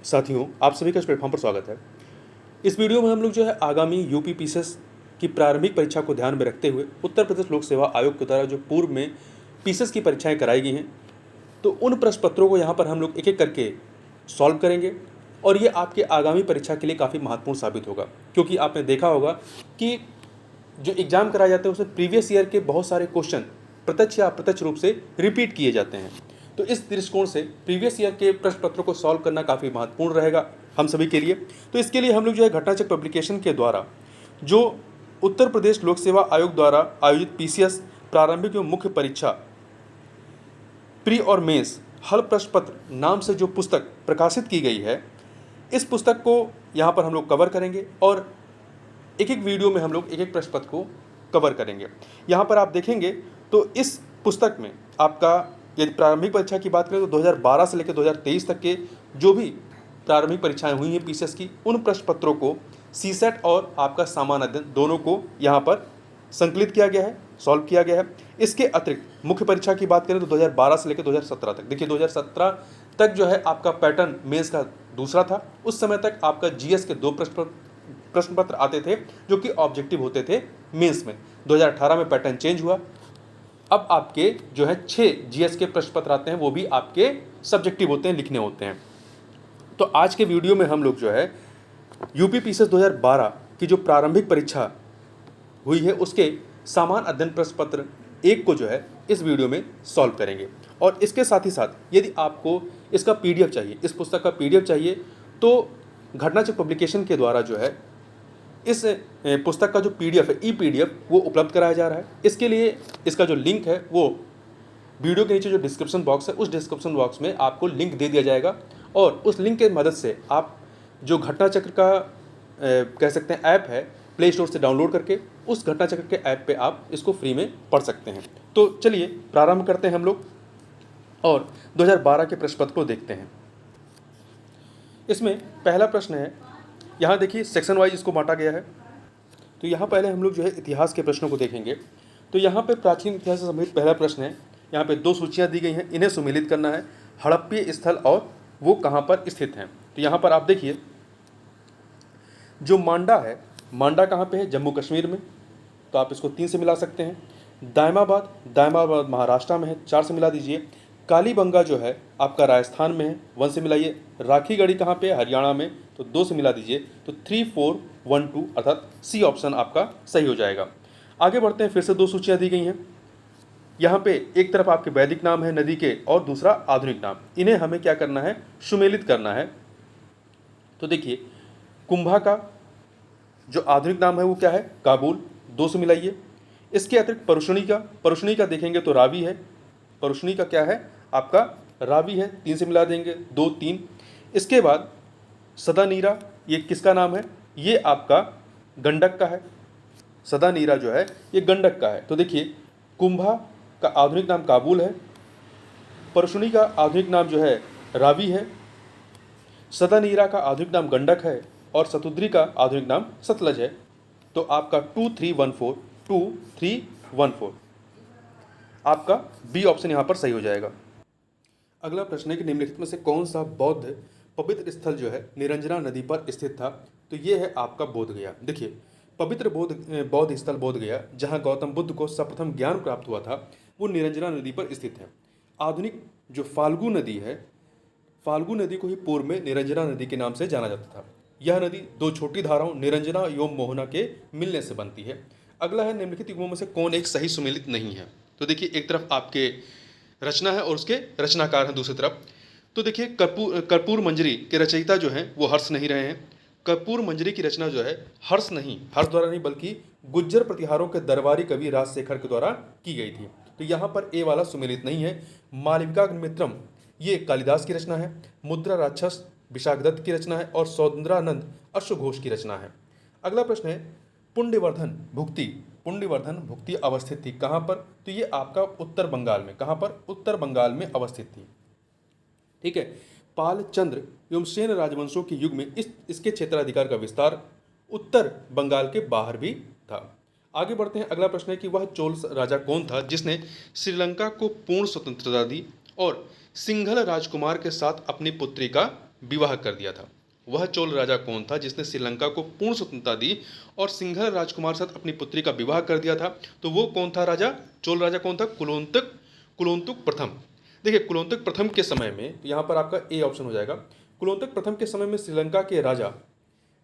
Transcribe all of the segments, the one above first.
साथियों, आप सभी का इस प्लेटफॉर्म पर स्वागत है। इस वीडियो में हम लोग जो है आगामी यूपी पीसीएस की प्रारंभिक परीक्षा को ध्यान में रखते हुए उत्तर प्रदेश लोक सेवा आयोग के द्वारा जो पूर्व में पीसीएस की परीक्षाएं कराई गई हैं, तो उन प्रश्न पत्रों को यहाँ पर हम लोग एक एक करके सॉल्व करेंगे और ये आपके आगामी परीक्षा के लिए काफ़ी महत्वपूर्ण साबित होगा। क्योंकि आपने देखा होगा कि जो एग्ज़ाम कराए जाते हैं उसमें प्रीवियस ईयर के बहुत सारे क्वेश्चन प्रत्यक्ष या अप्रत्यक्ष रूप से रिपीट किए जाते हैं। तो इस दृष्टिकोण से प्रीवियस ईयर के प्रश्न पत्रों को सॉल्व करना काफ़ी महत्वपूर्ण रहेगा हम सभी के लिए। तो इसके लिए हम लोग जो है घटनाचक्र पब्लिकेशन के द्वारा जो उत्तर प्रदेश लोक सेवा आयोग द्वारा आयोजित पीसीएस प्रारंभिक एवं मुख्य परीक्षा प्री और मेंस हल प्रश्न पत्र नाम से जो पुस्तक प्रकाशित की गई है, इस पुस्तक को यहाँ पर हम लोग कवर करेंगे और एक एक वीडियो में हम लोग एक एक प्रश्न पत्र को कवर करेंगे। यहाँ पर आप देखेंगे तो इस पुस्तक में आपका यदि प्रारंभिक परीक्षा की बात करें तो 2012 से लेकर 2023 तक के जो भी प्रारंभिक परीक्षाएं हुई हैं पीसीएस की, उन प्रश्न पत्रों को सीसेट और आपका सामान्य अध्ययन दोनों को यहाँ पर संकलित किया गया है, सॉल्व किया गया है। इसके अतिरिक्त मुख्य परीक्षा की बात करें तो 2012 से लेकर 2017 तक, देखिए 2017 तक जो है आपका पैटर्न मेंस का दूसरा था। उस समय तक आपका जीएस के 2 प्रश्न पत्र आते थे जो कि ऑब्जेक्टिव होते थे मेंस में। 2018 में पैटर्न चेंज हुआ, अब आपके जो है 6 जीएस के प्रश्न पत्र आते हैं, वो भी आपके सब्जेक्टिव होते हैं, लिखने होते हैं। तो आज के वीडियो में हम लोग जो है यूपी पीसीएस 2012 की जो प्रारंभिक परीक्षा हुई है उसके सामान्य अध्ययन प्रश्न पत्र 1 को जो है इस वीडियो में सॉल्व करेंगे। और इसके साथ ही साथ यदि आपको इसका पीडीएफ चाहिए, इस पुस्तक का पीडीएफ चाहिए, तो घटनाचक्र पब्लिकेशन के द्वारा जो है इस पुस्तक का जो पीडीएफ है, ई पीडीएफ, वो उपलब्ध कराया जा रहा है। इसके लिए इसका जो लिंक है वो वीडियो के नीचे जो डिस्क्रिप्शन बॉक्स है, उस डिस्क्रिप्शन बॉक्स में आपको लिंक दे दिया जाएगा और उस लिंक के मदद से आप जो घटनाचक्र का कह सकते हैं ऐप है, प्ले स्टोर से डाउनलोड करके उस घटनाचक्र के ऐप पे आप इसको फ्री में पढ़ सकते हैं। तो चलिए प्रारंभ करते हैं हम लोग और 2012 के प्रश्न पत्र को देखते हैं। इसमें पहला प्रश्न है, यहाँ देखिए सेक्शन वाइज इसको बांटा गया है। तो यहाँ पहले हम लोग जो है इतिहास के प्रश्नों को देखेंगे। तो यहाँ पे प्राचीन इतिहास से संबंधित पहला प्रश्न है। यहाँ पे 2 सूचियाँ दी गई हैं, इन्हें सुमेलित करना है। हड़प्पीय स्थल और वो कहाँ पर स्थित हैं। तो यहाँ पर आप देखिए जो मांडा है, मांडा कहाँ पे है? जम्मू कश्मीर में, तो आप इसको 3 से मिला सकते हैं। दायमाबाद महाराष्ट्र में है, 4 से मिला दीजिए। कालीबंगा जो है आपका राजस्थान में है, 1 से मिलाइए। राखीगढ़ी कहाँ पे है? हरियाणा में, तो 2 से मिला दीजिए। तो 3, 4, 1, 2 अर्थात सी ऑप्शन आपका सही हो जाएगा। आगे बढ़ते हैं, फिर से 2 सूचियाँ दी गई हैं। यहाँ पे एक तरफ आपके वैदिक नाम है नदी के और दूसरा आधुनिक नाम, इन्हें हमें क्या करना है? सुमेलित करना है। तो देखिए कुंभा का जो आधुनिक नाम है वो क्या है? काबुल, 2 से मिलाइए। इसके अतिरिक्त परुशनी का देखेंगे तो रावी है, परुशनी का क्या है? आपका रावी है, 3 से मिला देंगे, 2, 3। इसके बाद सदानीरा, ये किसका नाम है? ये आपका गंडक का है। सदानीरा जो है ये गंडक का है। तो देखिए कुंभा का आधुनिक नाम काबुल है, परुशनी का आधुनिक नाम जो है रावी है, सदानीरा का आधुनिक नाम गंडक है और सतुद्री का आधुनिक नाम सतलज है। तो आपका 2314 2314 आपका बी ऑप्शन यहाँ पर सही हो जाएगा। अगला प्रश्न है कि निम्नलिखित में से कौन सा बौद्ध पवित्र स्थल जो है निरंजना नदी पर स्थित था? तो ये है आपका बोध गया। देखिए पवित्र बौद्ध स्थल बोध गया, जहाँ गौतम बुद्ध को सर्वप्रथम ज्ञान प्राप्त हुआ था, वो निरंजना नदी पर स्थित है। आधुनिक जो फाल्गु नदी है, फाल्गु नदी को ही पूर्व में निरंजना नदी के नाम से जाना जाता था। यह नदी 2 छोटी धाराओं निरंजना एवं मोहना के मिलने से बनती है। अगला है निम्नलिखित युग्मों में से कौन एक सही सुमेलित नहीं है? तो देखिए एक तरफ आपके रचना है और उसके रचनाकार हैं दूसरी तरफ। तो देखिए कर्पूर मंजरी के रचयिता जो हैं वो हर्ष नहीं रहे हैं। कर्पूर मंजरी की रचना जो है हर्ष द्वारा नहीं बल्कि गुज्जर प्रतिहारों के दरबारी कवि राजशेखर के द्वारा की गई थी। तो यहाँ पर ए वाला सुमेलित नहीं है। मालविकाग्निमित्रम ये कालिदास की रचना है, मुद्रा राक्षस विशाखदत्त की रचना है और सौंदरानंद अश्वघोष की रचना है। अगला प्रश्न है पुण्यवर्धन भुक्ति अवस्थित थी कहाँ पर? तो ये आपका उत्तर बंगाल में, कहाँ पर? उत्तर बंगाल में अवस्थित थी। ठीक है। पाल, चंद्र एवं सेन राजवंशों के युग में इसके क्षेत्राधिकार का विस्तार उत्तर बंगाल के बाहर भी था। आगे बढ़ते हैं। अगला प्रश्न है कि वह चोल राजा कौन था जिसने श्रीलंका को पूर्ण स्वतंत्रता दी और सिंघल राजकुमार के साथ अपनी पुत्री का विवाह कर दिया था। वह चोल राजा कौन था जिसने श्रीलंका को पूर्ण स्वतंत्रता दी और सिंघल राजकुमार के साथ अपनी पुत्री का विवाह कर दिया था? तो वो कौन था राजा? चोल राजा कौन था? कुलोत्तुक प्रथम। देखिए, कुलोत्तुक प्रथम के समय में, तो यहाँ पर आपका ए ऑप्शन हो जाएगा। कुलोत्तुक प्रथम के समय में श्रीलंका के राजा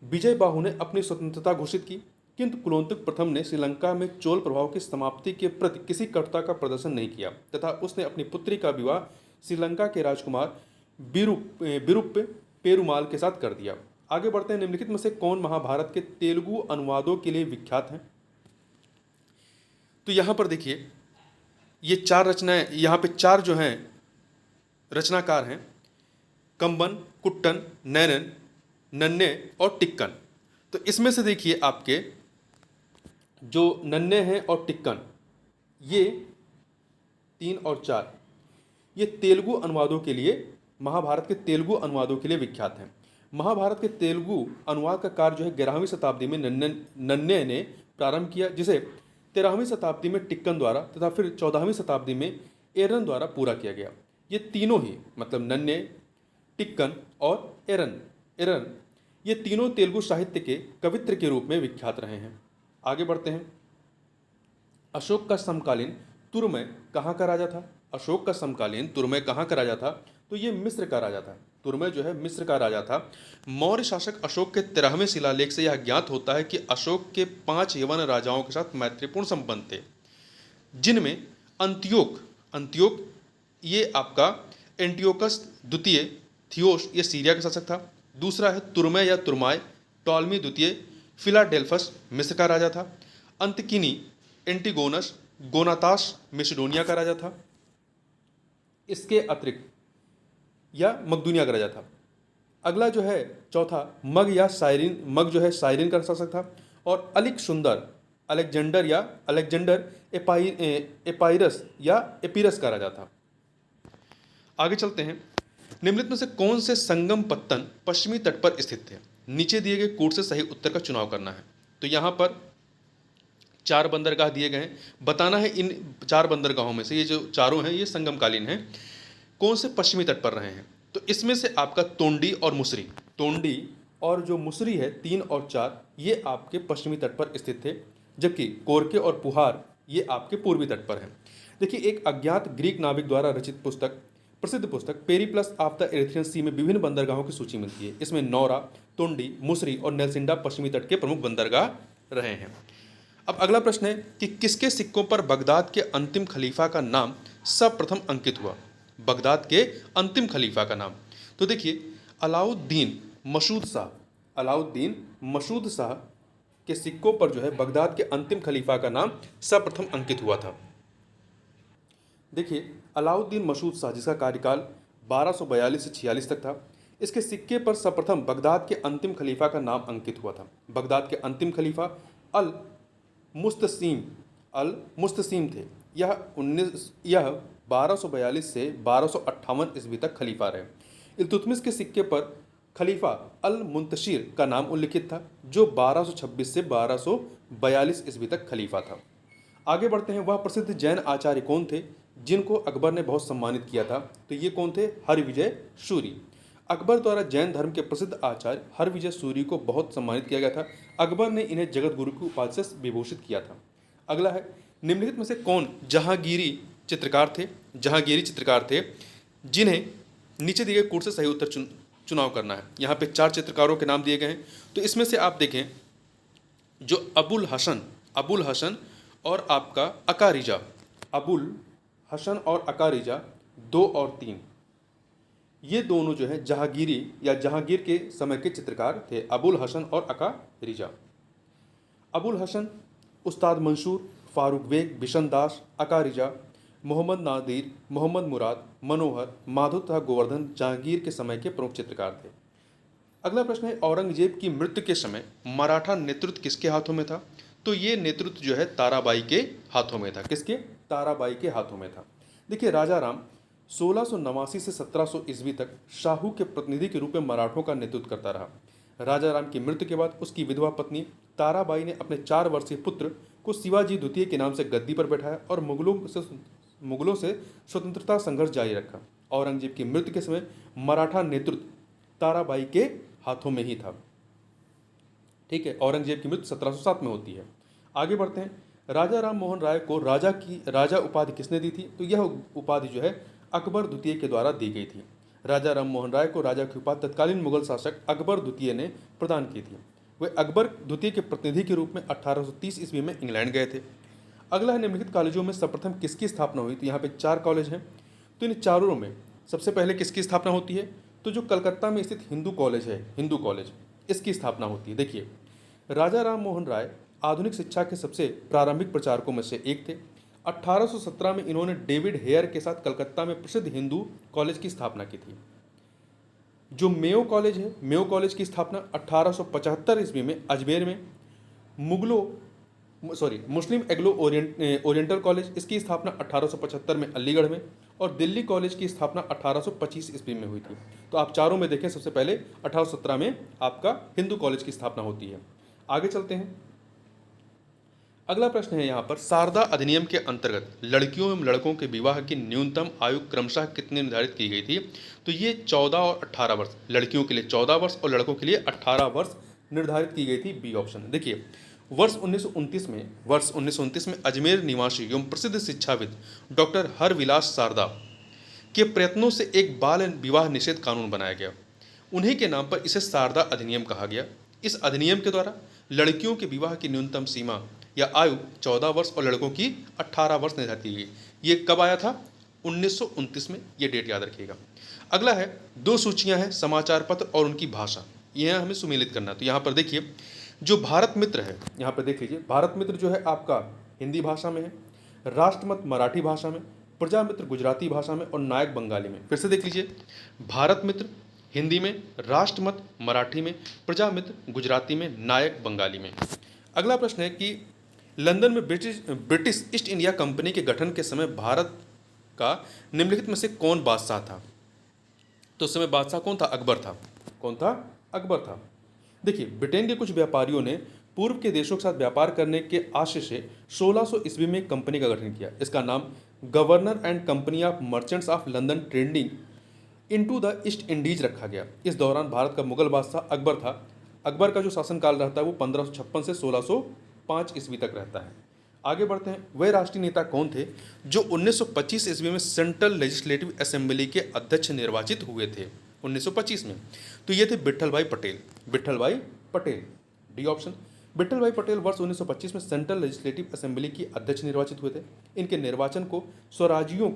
विजय बाहु ने अपनी स्वतंत्रता घोषित की, किंतु कुलोत्तुक प्रथम ने श्रीलंका में चोल प्रभाव की समाप्ति के प्रति किसी कटुता का प्रदर्शन नहीं किया तथा उसने अपनी पुत्री का विवाह श्रीलंका के राजकुमार विरुप पेरुमाल के साथ कर दिया। आगे बढ़ते हैं। निम्नलिखित में से कौन महाभारत के तेलुगु अनुवादों के लिए विख्यात हैं? तो यहाँ पर देखिए, ये चार रचनाएं, यहाँ पे चार जो हैं रचनाकार हैं, कंबन, कुट्टन, नैनन, नन्ने और टिक्कन। तो इसमें से देखिए आपके जो नन्ने हैं और टिक्कन, ये 3 और 4, ये तेलुगु अनुवादों के लिए, महाभारत के तेलुगु अनुवादों के लिए विख्यात हैं। महाभारत के तेलुगु अनुवाद का कार्य जो है 11वीं शताब्दी में नन्ने ने प्रारंभ किया, जिसे 13वीं शताब्दी में टिक्कन द्वारा तथा फिर 14वीं शताब्दी में एरन द्वारा पूरा किया गया। ये तीनों ही, मतलब नन्ने, टिक्कन और एरन ये तीनों तेलुगु साहित्य के कवित्र के रूप में विख्यात रहे हैं। आगे बढ़ते हैं। अशोक का समकालीन तुरमय कहाँ का राजा था? अशोक का समकालीन तुरमय कहाँ का राजा था? तो ये मिस्र का राजा था। तुरमय जो है मिस्र का राजा था। मौर्य शासक अशोक के 13वें शिलालेख से यह ज्ञात होता है कि अशोक के 5 यवन राजाओं के साथ मैत्रीपूर्ण संबंध थे, जिनमें अंत्योक ये आपका एंटियोकस द्वितीय, थियोस ये सीरिया का शासक था। दूसरा है तुरमय या तुरमाय, टॉलमी द्वितीय फिलाडेल्फस मिस्र का राजा था। अंतकिनी एंटिगोनस गोनातास मेसिडोनिया का राजा था। इसके अतिरिक्त या मकदूनिया का राजा था। अगला जो है चौथा मग जो है साइरिन का शासक था। और अलेक्जेंडर एपाइरस या एपीरस का राजा था। आगे चलते हैं। निम्नलिखित में से कौन से संगम पत्तन पश्चिमी तट पर स्थित थे? नीचे दिए गए कोड से सही उत्तर का चुनाव करना है। तो यहाँ पर 4 बंदरगाह दिए गए हैं, बताना है इन 4 बंदरगाहों में से ये जो चारों हैं ये संगमकालीन हैं, कौन से पश्चिमी तट पर रहे हैं? तो इसमें से आपका तोंडी और जो मुसरी है 3 और 4 ये आपके पश्चिमी तट पर स्थित थे, जबकि कोरके और पुहार ये आपके पूर्वी तट पर हैं। देखिए, एक अज्ञात ग्रीक नाविक द्वारा रचित प्रसिद्ध पुस्तक पेरिप्लस ऑफ द एरिथ्रियन सी में विभिन्न बंदरगाहों की सूची मिलती है। इसमें नौरा, तोंडी, मुसरी और नेल्सिंडा पश्चिमी तट के प्रमुख बंदरगाह रहे हैं। अब अगला प्रश्न है कि किसके सिक्कों पर बगदाद के अंतिम खलीफा का नाम सर्वप्रथम अंकित हुआ? बगदाद के अंतिम खलीफा का नाम, तो देखिए अलाउद्दीन मसूद शाह के सिक्कों पर जो है बगदाद के अंतिम खलीफा का नाम सर्वप्रथम अंकित हुआ था। देखिए, अलाउद्दीन मसूद शाह जिसका कार्यकाल 1242 से 46 तक था, इसके सिक्के पर सर्वप्रथम बगदाद के अंतिम खलीफा का नाम अंकित हुआ था। बगदाद के अंतिम खलीफा अल मुस्तसीम थे। यह 1242 से 1258 ईस्वी तक खलीफा रहे। इल्तुतमिश के सिक्के पर खलीफा अल मुंतशिर का नाम उल्लिखित था, जो 1226 से 1242 ईस्वी तक खलीफा था। आगे बढ़ते हैं। वह प्रसिद्ध जैन आचार्य कौन थे जिनको अकबर ने बहुत सम्मानित किया था? तो ये कौन थे? हरविजय सूरी। अकबर द्वारा जैन धर्म के प्रसिद्ध आचार्य हरविजय सूरी को बहुत सम्मानित किया गया था। अकबर ने इन्हें जगत गुरु की उपाधि से विभूषित किया था। अगला है, निम्नलिखित में से कौन जहांगीरी चित्रकार थे जिन्हें नीचे दिए गए कोड से सही उत्तर चुनाव करना है। यहाँ पे 4 चित्रकारों के नाम दिए गए हैं। तो इसमें से आप देखें, जो अबुल हसन और आपका अकारिजा, अबुल हसन और अकारिजा 2 और 3, ये दोनों जो है जहांगीर के समय के चित्रकार थे, अबुल हसन और अकारिजा। अबुल हसन उस्ताद मंसूर, फारूक बेग, बिशन दास, अकारिजा, मोहम्मद नादिर, मोहम्मद मुराद, मनोहर, माधव तथा गोवर्धन जहांगीर के समय के प्रमुख चित्रकार थे। अगला प्रश्न है, औरंगजेब की मृत्यु के समय मराठा नेतृत्व किसके हाथों में था? तो ये नेतृत्व जो है ताराबाई के हाथों में था। किसके? ताराबाई के हाथों में था। देखिए, राजा राम 1689 से 1700 ईस्वी तक शाहू के प्रतिनिधि के रूप में मराठों का नेतृत्व करता रहा। राजा राम की मृत्यु के बाद उसकी विधवा पत्नी ताराबाई ने अपने 4 वर्षीय पुत्र को शिवाजी द्वितीय के नाम से गद्दी पर बैठाया और मुगलों से स्वतंत्रता संघर्ष जारी रखा। औरंगजेब की मृत्यु के समय मराठा नेतृत्व ताराबाई के हाथों में ही था। ठीक है, औरंगजेब की मृत्यु 1707 में होती है। आगे बढ़ते हैं। राजा राम मोहन राय को राजा उपाधि किसने दी थी? तो यह उपाधि जो है अकबर द्वितीय के द्वारा दी गई थी। राजा राम मोहन राय को राजा की उपाधि तत्कालीन मुगल शासक अकबर द्वितीय ने प्रदान की थी। वे अकबर द्वितीय के प्रतिनिधि के रूप में 1830 ईस्वी में इंग्लैंड गए थे। अगला है, निम्नलिखित कॉलेजों में सर्वप्रथम किसकी स्थापना हुई? तो यहाँ पे 4 कॉलेज हैं। तो इन चारों में सबसे पहले किसकी स्थापना होती है? तो जो कलकत्ता में स्थित हिंदू कॉलेज है, हिंदू कॉलेज, इसकी स्थापना होती है। देखिए, राजा राम मोहन राय आधुनिक शिक्षा के सबसे प्रारंभिक प्रचारकों में से एक थे। 1817 में इन्होंने डेविड हेयर के साथ कलकत्ता में प्रसिद्ध हिंदू कॉलेज की स्थापना की थी। जो मेयो कॉलेज है, मेयो कॉलेज की स्थापना 1875 ईस्वी में अजमेर में, मुस्लिम एग्लो ओरिएंटल कॉलेज, इसकी स्थापना 1875 में अलीगढ़ में, और दिल्ली कॉलेज की स्थापना 1825 ईस्वी में हुई थी। तो आप चारों में देखें, सबसे पहले 1817 में आपका हिंदू कॉलेज की स्थापना होती है। आगे चलते हैं। अगला प्रश्न है यहाँ पर, शारदा अधिनियम के अंतर्गत लड़कियों एवं लड़कों के विवाह की न्यूनतम आयु क्रमशः कितनी निर्धारित की गई थी? तो ये 14 और 18 वर्ष, लड़कियों के लिए 14 वर्ष और लड़कों के लिए 18 वर्ष निर्धारित की गई थी। B option. देखिए, वर्ष 1929 में अजमेर निवासी एवं प्रसिद्ध शिक्षाविद डॉक्टर हरविलास शारदा के प्रयत्नों से एक बाल विवाह निषेध कानून बनाया गया। उन्हीं के नाम पर इसे शारदा अधिनियम कहा गया। इस अधिनियम के द्वारा लड़कियों के विवाह की न्यूनतम सीमा या आयु 14 वर्ष और लड़कों की 18 वर्ष निर्धारित की गई। ये कब आया था? 1929 में। ये डेट याद रखिएगा। अगला है, 2 सूचियां हैं, समाचार पत्र और उनकी भाषा, यह हमें सुमेलित करना। तो यहाँ पर देखिए, जो भारत मित्र है, यहाँ पर देख लीजिए, भारत मित्र जो है आपका हिंदी भाषा में है, राष्ट्रमत मराठी भाषा में, प्रजा मित्र गुजराती भाषा में और नायक बंगाली में। फिर से देख लीजिए, भारत मित्र हिंदी में, राष्ट्रमत मराठी में, प्रजा मित्र गुजराती में, नायक बंगाली में। अगला प्रश्न है कि लंदन में ब्रिटिश ईस्ट इंडिया कंपनी के गठन के समय भारत का निम्नलिखित में से कौन बादशाह था? तो उस समय बादशाह कौन था? अकबर था। कौन था? अकबर था। देखिए, ब्रिटेन के कुछ व्यापारियों ने पूर्व के देशों के साथ व्यापार करने के आशय से 1600 ईस्वी में एक कंपनी का गठन किया। इसका नाम governor and company of merchants of London trading into the east Indies रखा गया। इस दौरान भारत का मुगल बादशाह अकबर था। अकबर का जो शासनकाल रहता है वो 1556 से 1605 ईस्वी तक रहता है। आगे बढ़ते हैं। वह राष्ट्रीय नेता कौन थे जो 1925 ईस्वी में सेंट्रल लेजिस्लेटिव असेंबली के अध्यक्ष निर्वाचित हुए थे? 1925 में। तो ये थे विट्ठल भाई पटेल। विट्ठल भाई पटेल, डी ऑप्शन। विट्ठल भाई पटेल वर्ष 1925 में सेंट्रल लेजिस्लेटिव असेंबली के अध्यक्ष निर्वाचित हुए थे। इनके निर्वाचन को स्वराजवादियों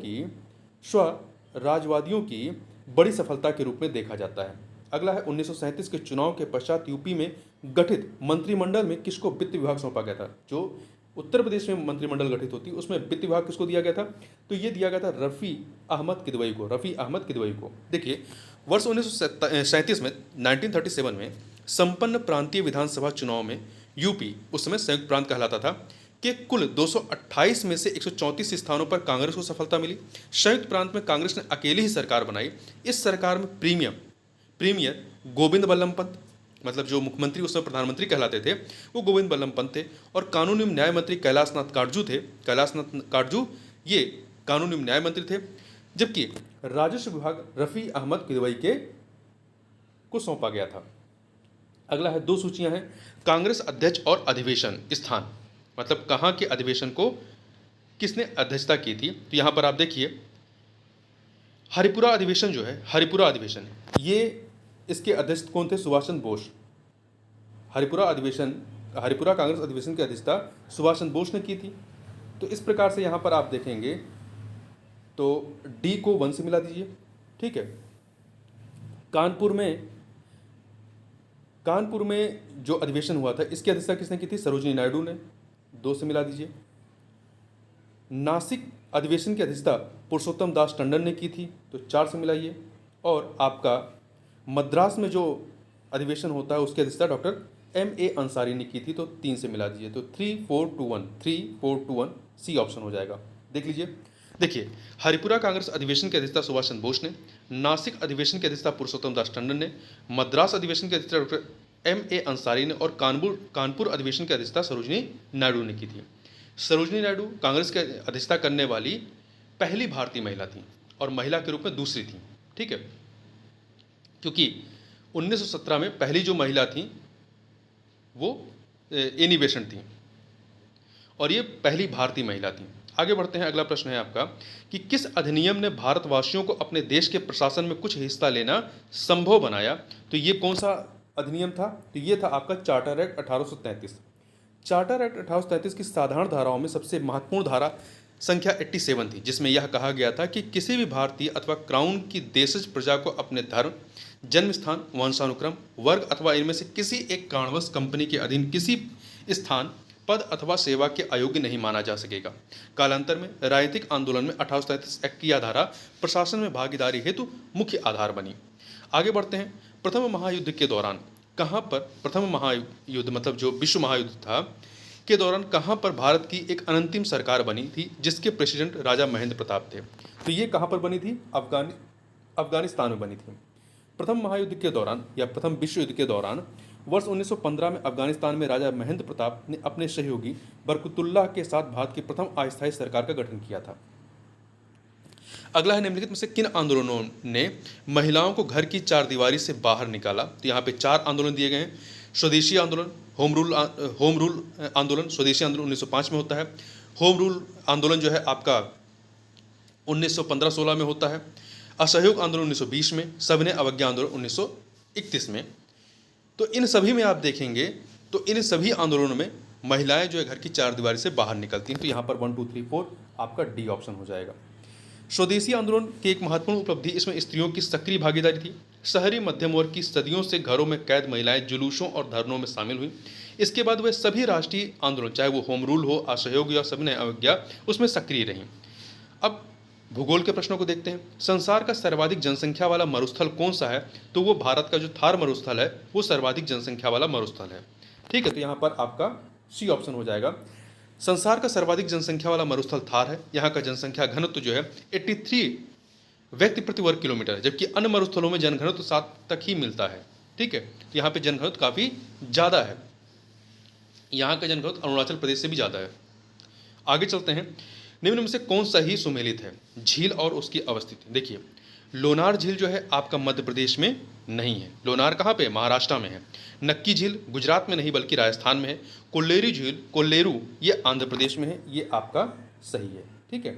की बड़ी सफलता के रूप में देखा जाता है। अगला है, 1937 के चुनाव के पश्चात यूपी में गठित मंत्रिमंडल में किसको वित्त विभाग सौंपा गया था? जो उत्तर प्रदेश में मंत्रिमंडल गठित होती है उसमें वित्त विभाग किसको दिया गया था? तो ये दिया गया था रफ़ी अहमद किदवई को। रफ़ी अहमद किदवई को। देखिए, वर्ष 1937 में 1937 में संपन्न प्रांतीय विधानसभा चुनाव में यूपी, उस समय संयुक्त प्रांत कहलाता था, के कुल 228 में से 134 स्थानों पर कांग्रेस को सफलता मिली। संयुक्त प्रांत में कांग्रेस ने अकेली ही सरकार बनाई। इस सरकार में प्रीमियर गोविंद बल्लभ पंत, मतलब जो मुख्यमंत्री उस समय प्रधानमंत्री कहलाते थे, वो गोविंद बल्लभ पंत थे, और कानून एवं न्याय मंत्री कैलाशनाथ काटजू थे। कैलाशनाथ काटजू ये कानून एवं न्याय मंत्री थे, जबकि राजस्व विभाग रफ़ी अहमद किदवई को सौंपा गया था। अगला है, 2 सूचियां हैं, कांग्रेस अध्यक्ष और अधिवेशन स्थान, मतलब कहाँ के अधिवेशन को किसने अध्यक्षता की थी? तो यहाँ पर आप देखिए, हरिपुरा अधिवेशन जो है, हरिपुरा अधिवेशन, ये इसके अध्यक्ष कौन थे? सुभाष चंद्र बोस। हरिपुरा कांग्रेस अधिवेशन की अध्यक्षता सुभाष चंद्र बोस ने की थी। तो इस प्रकार से यहाँ पर आप देखेंगे तो डी को 1 से मिला दीजिए। ठीक है। कानपुर में जो अधिवेशन हुआ था इसकी अध्यक्षता किसने की थी? सरोजिनी नायडू ने। 2 से मिला दीजिए। नासिक अधिवेशन की अध्यक्षता पुरुषोत्तम दास टंडन ने की थी, तो 4 से मिलाइए। और आपका मद्रास में जो अधिवेशन होता है उसकी अध्यक्षता डॉक्टर M.A. अंसारी ने की थी, तो 3 से मिला दीजिए। तो 3, 4, 2, 1 सी ऑप्शन हो जाएगा। देख लीजिए। देखिए, हरिपुरा कांग्रेस अधिवेशन की अध्यक्षता सुभाष चंद्र बोस ने, नासिक अधिवेशन की अध्यक्षता पुरुषोत्तम दास टंडन ने, मद्रास अधिवेशन की अध्यक्षता डॉक्टर M.A. अंसारी ने, और कानपुर अधिवेशन की अध्यक्षता सरोजिनी नायडू ने की थी। सरोजिनी नायडू कांग्रेस की अध्यक्षता करने वाली पहली भारतीय महिला थी और महिला के रूप में दूसरी थी। ठीक है, क्योंकि 1917 में पहली जो महिला थी वो एनी बेसेंट थी और ये पहली भारतीय महिला थी। आगे बढ़ते हैं, अगला प्रश्न है आपका कि किस अधिनियम ने भारतवासियों को अपने देश के प्रशासन में कुछ हिस्सा लेना संभव बनाया? तो ये कौन सा अधिनियम था? तो ये था आपका चार्टर एक्ट 1833। चार्टर एक्ट 1833 की साधारण धाराओं में सबसे महत्वपूर्ण धारा संख्या 87 थी, जिसमें यह कहा गया था कि किसी भी भारतीय अथवा क्राउन की देशज प्रजा को अपने धर्म, जन्म स्थान, वंशानुक्रम, वर्ग अथवा इनमें से किसी एक कारणवश कंपनी के अधीन किसी स्थान, पद अथवा सेवा के अयोग्य नहीं माना जा सकेगा। कालांतर में राजनीतिक आंदोलन में 1833 एक्ट की यह धारा प्रशासन में भागीदारी हेतु मुख्य आधार बनी। आगे बढ़ते हैं, प्रथम महायुद्ध के दौरान कहाँ पर, प्रथम महायुद्ध मतलब जो विश्व महायुद्ध था के दौरान कहाँ पर भारत की एक अनंतिम सरकार बनी थी जिसके प्रेसिडेंट राजा महेंद्र प्रताप थे? तो ये कहाँ पर बनी थी? अफगानिस्तान में बनी थी। प्रथम महायुद्ध के दौरान या प्रथम विश्व युद्ध के दौरान वर्ष 1915 में अफगानिस्तान में राजा महेंद्र प्रताप ने अपने सहयोगी बरकतुल्लाह के साथ भारत की प्रथम अस्थायी सरकार का गठन किया था। अगला है, निम्नलिखित में से किन आंदोलनों ने महिलाओं को घर की चारदीवारी से बाहर निकाला? तो यहाँ पे 4 आंदोलन दिए गए हैं। स्वदेशी आंदोलन, होम रूल आंदोलन, स्वदेशी आंदोलन 1905 में होता है। होम रूल आंदोलन जो है आपका 1915-16 में होता है। असहयोग आंदोलन 1920 में, सविनय अवज्ञा आंदोलन 1931 में। तो इन सभी में आप देखेंगे तो इन सभी आंदोलनों में महिलाएं जो है घर की चारदीवारी से बाहर निकलती हैं। तो यहाँ पर 1 2 3 4 आपका डी ऑप्शन हो जाएगा। स्वदेशी आंदोलन की एक महत्वपूर्ण उपलब्धि इसमें स्त्रियों की सक्रिय भागीदारी थी। शहरी मध्यम वर्ग की सदियों से घरों में कैद महिलाएं जुलूसों और धरनों में शामिल हुई। इसके बाद वे सभी राष्ट्रीय आंदोलन, चाहे वो होम रूल हो, असहयोग या सविनय अवज्ञा, उसमें सक्रिय रहीं। अब भूगोल के प्रश्नों को देखते हैं। संसार का सर्वाधिक जनसंख्या वाला मरुस्थल कौन सा है? तो वो भारत का जो थार मरुस्थल है वो सर्वाधिक जनसंख्या वाला मरुस्थल है। ठीक है, तो यहाँ पर आपका सी ऑप्शन हो जाएगा। संसार का सर्वाधिक जनसंख्या वाला मरुस्थल थार है। यहाँ का जनसंख्या घनत्व जो है 83 व्यक्ति प्रति वर्ग किलोमीटर है, जबकि अन्य मरुस्थलों में जनघनत्व 7 तक ही मिलता है। ठीक है, तो यहाँ पे जनघनत्व काफ़ी ज़्यादा है। यहाँ का जनघनत्व अरुणाचल प्रदेश से भी ज़्यादा है। आगे चलते हैं, निम्न में से कौन सा ही सुमेलित है? झील और उसकी अवस्थिति। देखिए, लोनार झील जो है आपका मध्य प्रदेश में नहीं है। लोनार कहाँ पे? महाराष्ट्र में है। नक्की झील गुजरात में नहीं बल्कि राजस्थान में है। कोल्लेरू झील, कोल्लेरू, ये आंध्र प्रदेश में है। ये आपका सही है। ठीक है,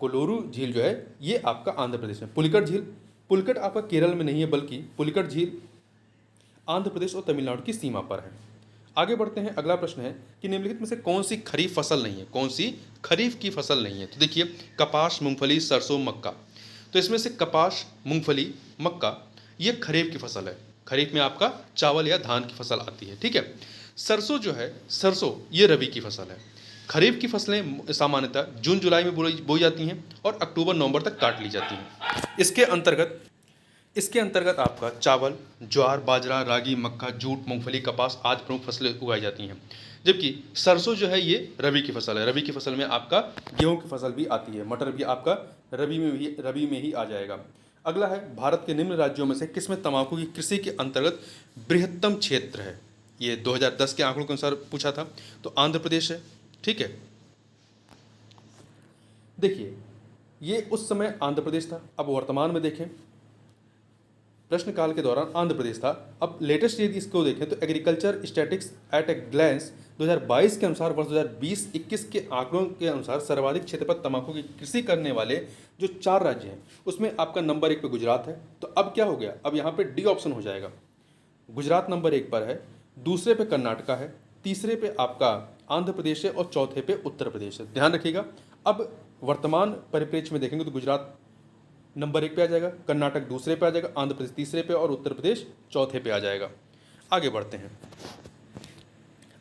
कोल्लेरू झील जो है ये आपका आंध्र प्रदेश में। पुलिकट झील, पुलिकट आपका केरल में नहीं है बल्कि पुलिकट झील आंध्र प्रदेश और तमिलनाडु की सीमा पर है। आगे बढ़ते हैं, अगला प्रश्न है कि निम्नलिखित में से कौन सी खरीफ फसल नहीं है? कौन सी खरीफ की फसल नहीं है? तो देखिए, कपास, मूंगफली, सरसों, मक्का। तो इसमें से कपास, मूंगफली, मक्का ये खरीफ की फसल है। खरीफ में आपका चावल या धान की फसल आती है। ठीक है, सरसों जो है, सरसों ये रबी की फसल है। खरीफ की फसलें सामान्यतः जून जुलाई में बोई जाती हैं और अक्टूबर नवंबर तक काट ली जाती हैं। इसके अंतर्गत आपका चावल, ज्वार, बाजरा, रागी, मक्का, जूट, मूंगफली, कपास आदि प्रमुख फसलें उगाई जाती हैं। जबकि सरसों जो है ये रबी की फसल है। रबी की फसल में आपका गेहूं की फसल भी आती है। मटर भी आपका रबी में ही आ जाएगा। अगला है, भारत के निम्न राज्यों में से किसमें तंबाकू की कृषि के अंतर्गत बृहत्तम क्षेत्र है? ये 2010 के आंकड़ों के अनुसार पूछा था। तो आंध्र प्रदेश है। ठीक है, देखिए ये उस समय आंध्र प्रदेश था। अब वर्तमान में देखें, प्रश्नकाल के दौरान आंध्र प्रदेश था। अब लेटेस्ट यदि इसको देखें तो agriculture statistics at a glance 2022 के अनुसार वर्ष 2020-21 के आंकड़ों के अनुसार सर्वाधिक क्षेत्र पर तंबाकू की कृषि करने वाले जो 4 राज्य हैं उसमें आपका नंबर 1 पे गुजरात है। तो अब क्या हो गया? अब यहाँ पे डी ऑप्शन हो जाएगा। गुजरात नंबर 1 पर है, दूसरे पे कर्नाटका है, तीसरे पे आपका आंध्र प्रदेश है और चौथे पे उत्तर प्रदेश है। ध्यान रखिएगा। अब वर्तमान परिप्रेक्ष्य में देखेंगे तो गुजरात नंबर 1 पे आ जाएगा, कर्नाटक दूसरे पे आ जाएगा, आंध्र प्रदेश तीसरे पे और उत्तर प्रदेश चौथे पे आ जाएगा। आगे बढ़ते हैं,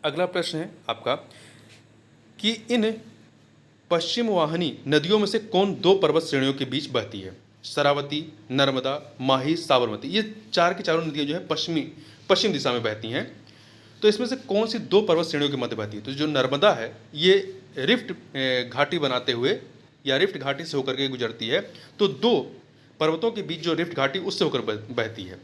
अगला प्रश्न है आपका कि इन पश्चिम वाहिनी नदियों में से कौन 2 पर्वत श्रेणियों के बीच बहती है? शरावती, नर्मदा, माही, साबरमती। ये 4 की चारों नदियाँ जो है पश्चिम दिशा में बहती हैं। तो इसमें से कौन सी 2 पर्वत श्रेणियों के मध्य बहती है? तो जो नर्मदा है ये रिफ्ट घाटी बनाते हुए या रिफ्ट घाटी से होकर के गुजरती है। तो 2 पर्वतों के बीच जो रिफ्ट घाटी उससे होकर बहती है।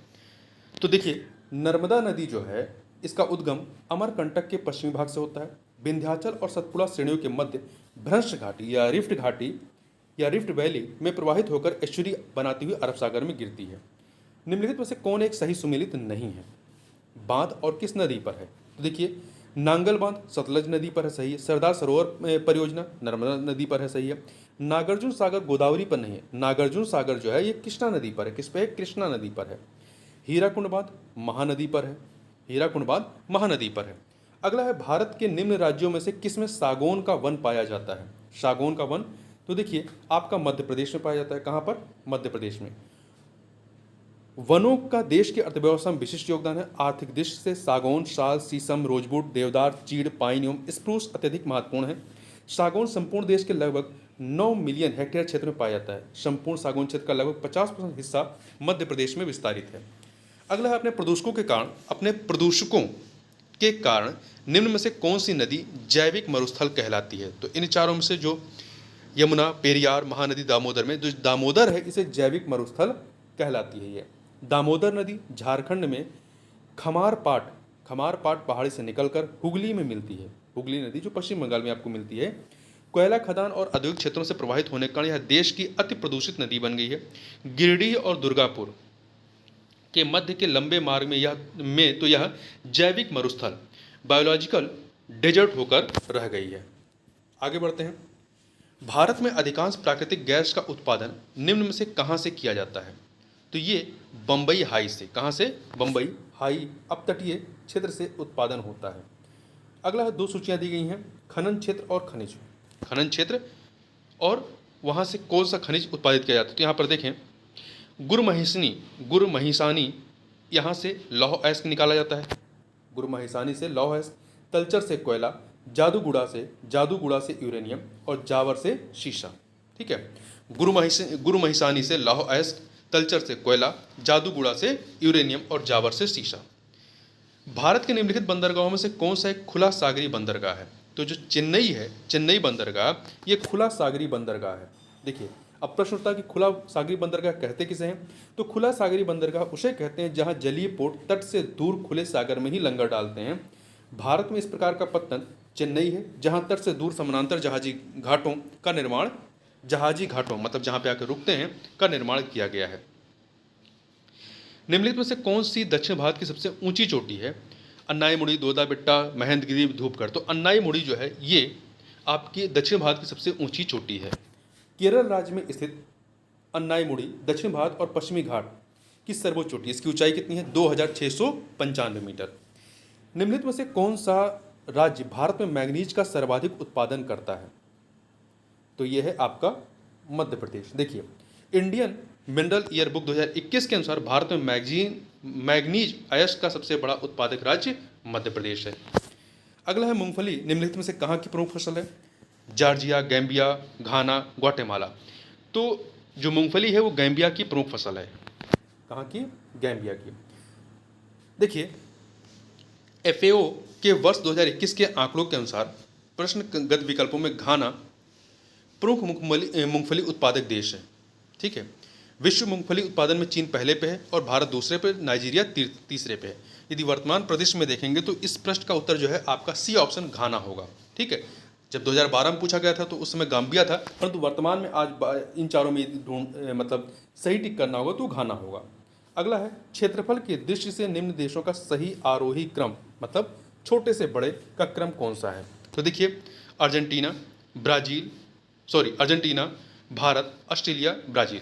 तो देखिए, नर्मदा नदी जो है इसका उद्गम अमरकंटक के पश्चिमी भाग से होता है। विंध्याचल और सतपुड़ा श्रेणियों के मध्य भ्रंश घाटी या रिफ्ट वैली में प्रवाहित होकर एस्चुरी बनाती हुई अरब सागर में गिरती है। निम्नलिखित में से कौन एक सही सुमेलित नहीं है? बांध और किस नदी पर है? तो देखिए, नांगल बांध सतलज नदी पर है, सही है। सरदार सरोवर परियोजना नर्मदा नदी पर है, सही है। नागार्जुन सागर गोदावरी पर नहीं है, नागार्जुन सागर जो है ये कृष्णा नदी पर है। किस पे है? कृष्णा नदी पर है। हीराकुंड बांध महानदी पर है, हीराकुंड बांध महानदी पर है। अगला है, भारत के निम्न राज्यों में से किस में सागौन का वन पाया जाता है? सागौन का वन, तो देखिए आपका मध्य प्रदेश में पाया जाता है। कहाँ पर? मध्य प्रदेश में। वनों का देश की अर्थव्यवस्था में विशिष्ट योगदान है। आर्थिक दृष्टि से सागौन, साल, शीशम, रोजवुड, देवदार, चीड़, पाइन एवं स्प्रूस अत्यधिक महत्वपूर्ण है। सागौन संपूर्ण देश के लगभग 9 मिलियन हेक्टेयर क्षेत्र में पाया जाता है। संपूर्ण सागौन क्षेत्र का लगभग 50% हिस्सा मध्य प्रदेश में विस्तारित है। अगला है, अपने प्रदूषकों के कारण निम्न में से कौन सी नदी जैविक मरुस्थल कहलाती है? तो इन चारों में से जो यमुना, पेरियार, महानदी, दामोदर में जो दामोदर है इसे जैविक मरुस्थल कहलाती है। ये दामोदर नदी झारखंड में खमारपाट पहाड़ी से निकलकर हुगली में मिलती है। हुगली नदी जो पश्चिम बंगाल में आपको मिलती है। कोयला खदान और औद्योगिक क्षेत्रों से प्रवाहित होने के कारण यह देश की अति प्रदूषित नदी बन गई है। गिरिडीह और दुर्गापुर के मध्य के लंबे मार्ग में यह जैविक मरुस्थल बायोलॉजिकल डेजर्ट होकर रह गई है। आगे बढ़ते हैं। भारत में अधिकांश प्राकृतिक गैस का उत्पादन निम्न में से कहाँ से किया जाता है? तो ये बम्बई हाई से, कहाँ से? बम्बई हाई अपतटीय क्षेत्र से उत्पादन होता है। अगला है, 2 सूचियाँ दी गई हैं, खनन क्षेत्र और खनिज। खनन क्षेत्र और वहाँ से कौन सा खनिज उत्पादित किया जाता है? तो यहाँ पर देखें, गुरमहिसानी यहाँ से लौह अयस्क निकाला जाता है। गुरमहिसानी से लौह अयस्क, तलचर से कोयला, जादूगुड़ा से यूरेनियम और जावर से शीशा। ठीक है, गुरमहिसानी से लौह अयस्क, तलचर से कोयला, जादूगुड़ा से यूरेनियम और जावर से शीशा। भारत के निम्नलिखित बंदरगाहों में से कौन सा एक खुला सागरी बंदरगाह है? तो जो चेन्नई है, चेन्नई बंदरगाह, ये खुला सागरी बंदरगाह है। देखिए, अब प्रश्न उठता है कि खुला सागरी बंदरगाह कहते किसे हैं? तो खुला सागरी बंदरगाह उसे कहते हैं जहां जलीय पोर्ट तट से दूर खुले सागर में ही लंगर डालते हैं। भारत में इस प्रकार का पत्तन चेन्नई है, जहां तट से दूर समानांतर जहाजी घाटों मतलब जहां पे आकर रुकते हैं का निर्माण किया गया है। निम्नलिखित में से कौन सी दक्षिण भारत की सबसे ऊंची चोटी है? अन्नाईमुड़ी, दोदाबेट्टा, महेंद्रगिरी, धूपगढ़। तो अन्नाईमुड़ी जो है ये आपकी दक्षिण भारत की सबसे ऊंची चोटी है। केरल राज्य में स्थित अन्नाईमुड़ी दक्षिण भारत और पश्चिमी घाट की सर्वोच्च चोटी। इसकी ऊंचाई कितनी है? 2695 मीटर। निम्नलिखित में से कौन सा राज्य भारत में मैग्नीज का सर्वाधिक उत्पादन करता है? तो यह है आपका मध्य प्रदेश। देखिए, इंडियन मिनरल ईयर बुक 2021 के अनुसार भारत में मैग्नीज अयस्क का सबसे बड़ा उत्पादक राज्य मध्य प्रदेश है। अगला है, मूंगफली निम्नलिखित में से कहाँ की प्रमुख फसल है? जॉर्जिया, गैम्बिया, घाना, ग्वाटेमाला। तो जो मूंगफली है वो गैम्बिया की प्रमुख फसल है। कहाँ की? गैम्बिया की। देखिए, FAO के वर्ष 2021 के आंकड़ों के अनुसार प्रश्नगत विकल्पों में घाना प्रमुख मूंगफली उत्पादक देश है। ठीक है, विश्व मूंगफली उत्पादन में चीन पहले पे है और भारत दूसरे पे, नाइजीरिया तीसरे पे है। यदि वर्तमान परिदृश्य में देखेंगे तो इस प्रश्न का उत्तर जो है आपका सी ऑप्शन घाना होगा। ठीक है, जब 2012 में पूछा गया था तो उस समय गाम्बिया था, परंतु वर्तमान में आज इन चारों में मतलब सही टिक करना होगा तो घाना होगा। अगला है, क्षेत्रफल की दृष्टि से निम्न देशों का सही आरोही क्रम मतलब छोटे से बड़े का क्रम कौन सा है? तो देखिए, अर्जेंटीना, भारत, ऑस्ट्रेलिया, ब्राज़ील।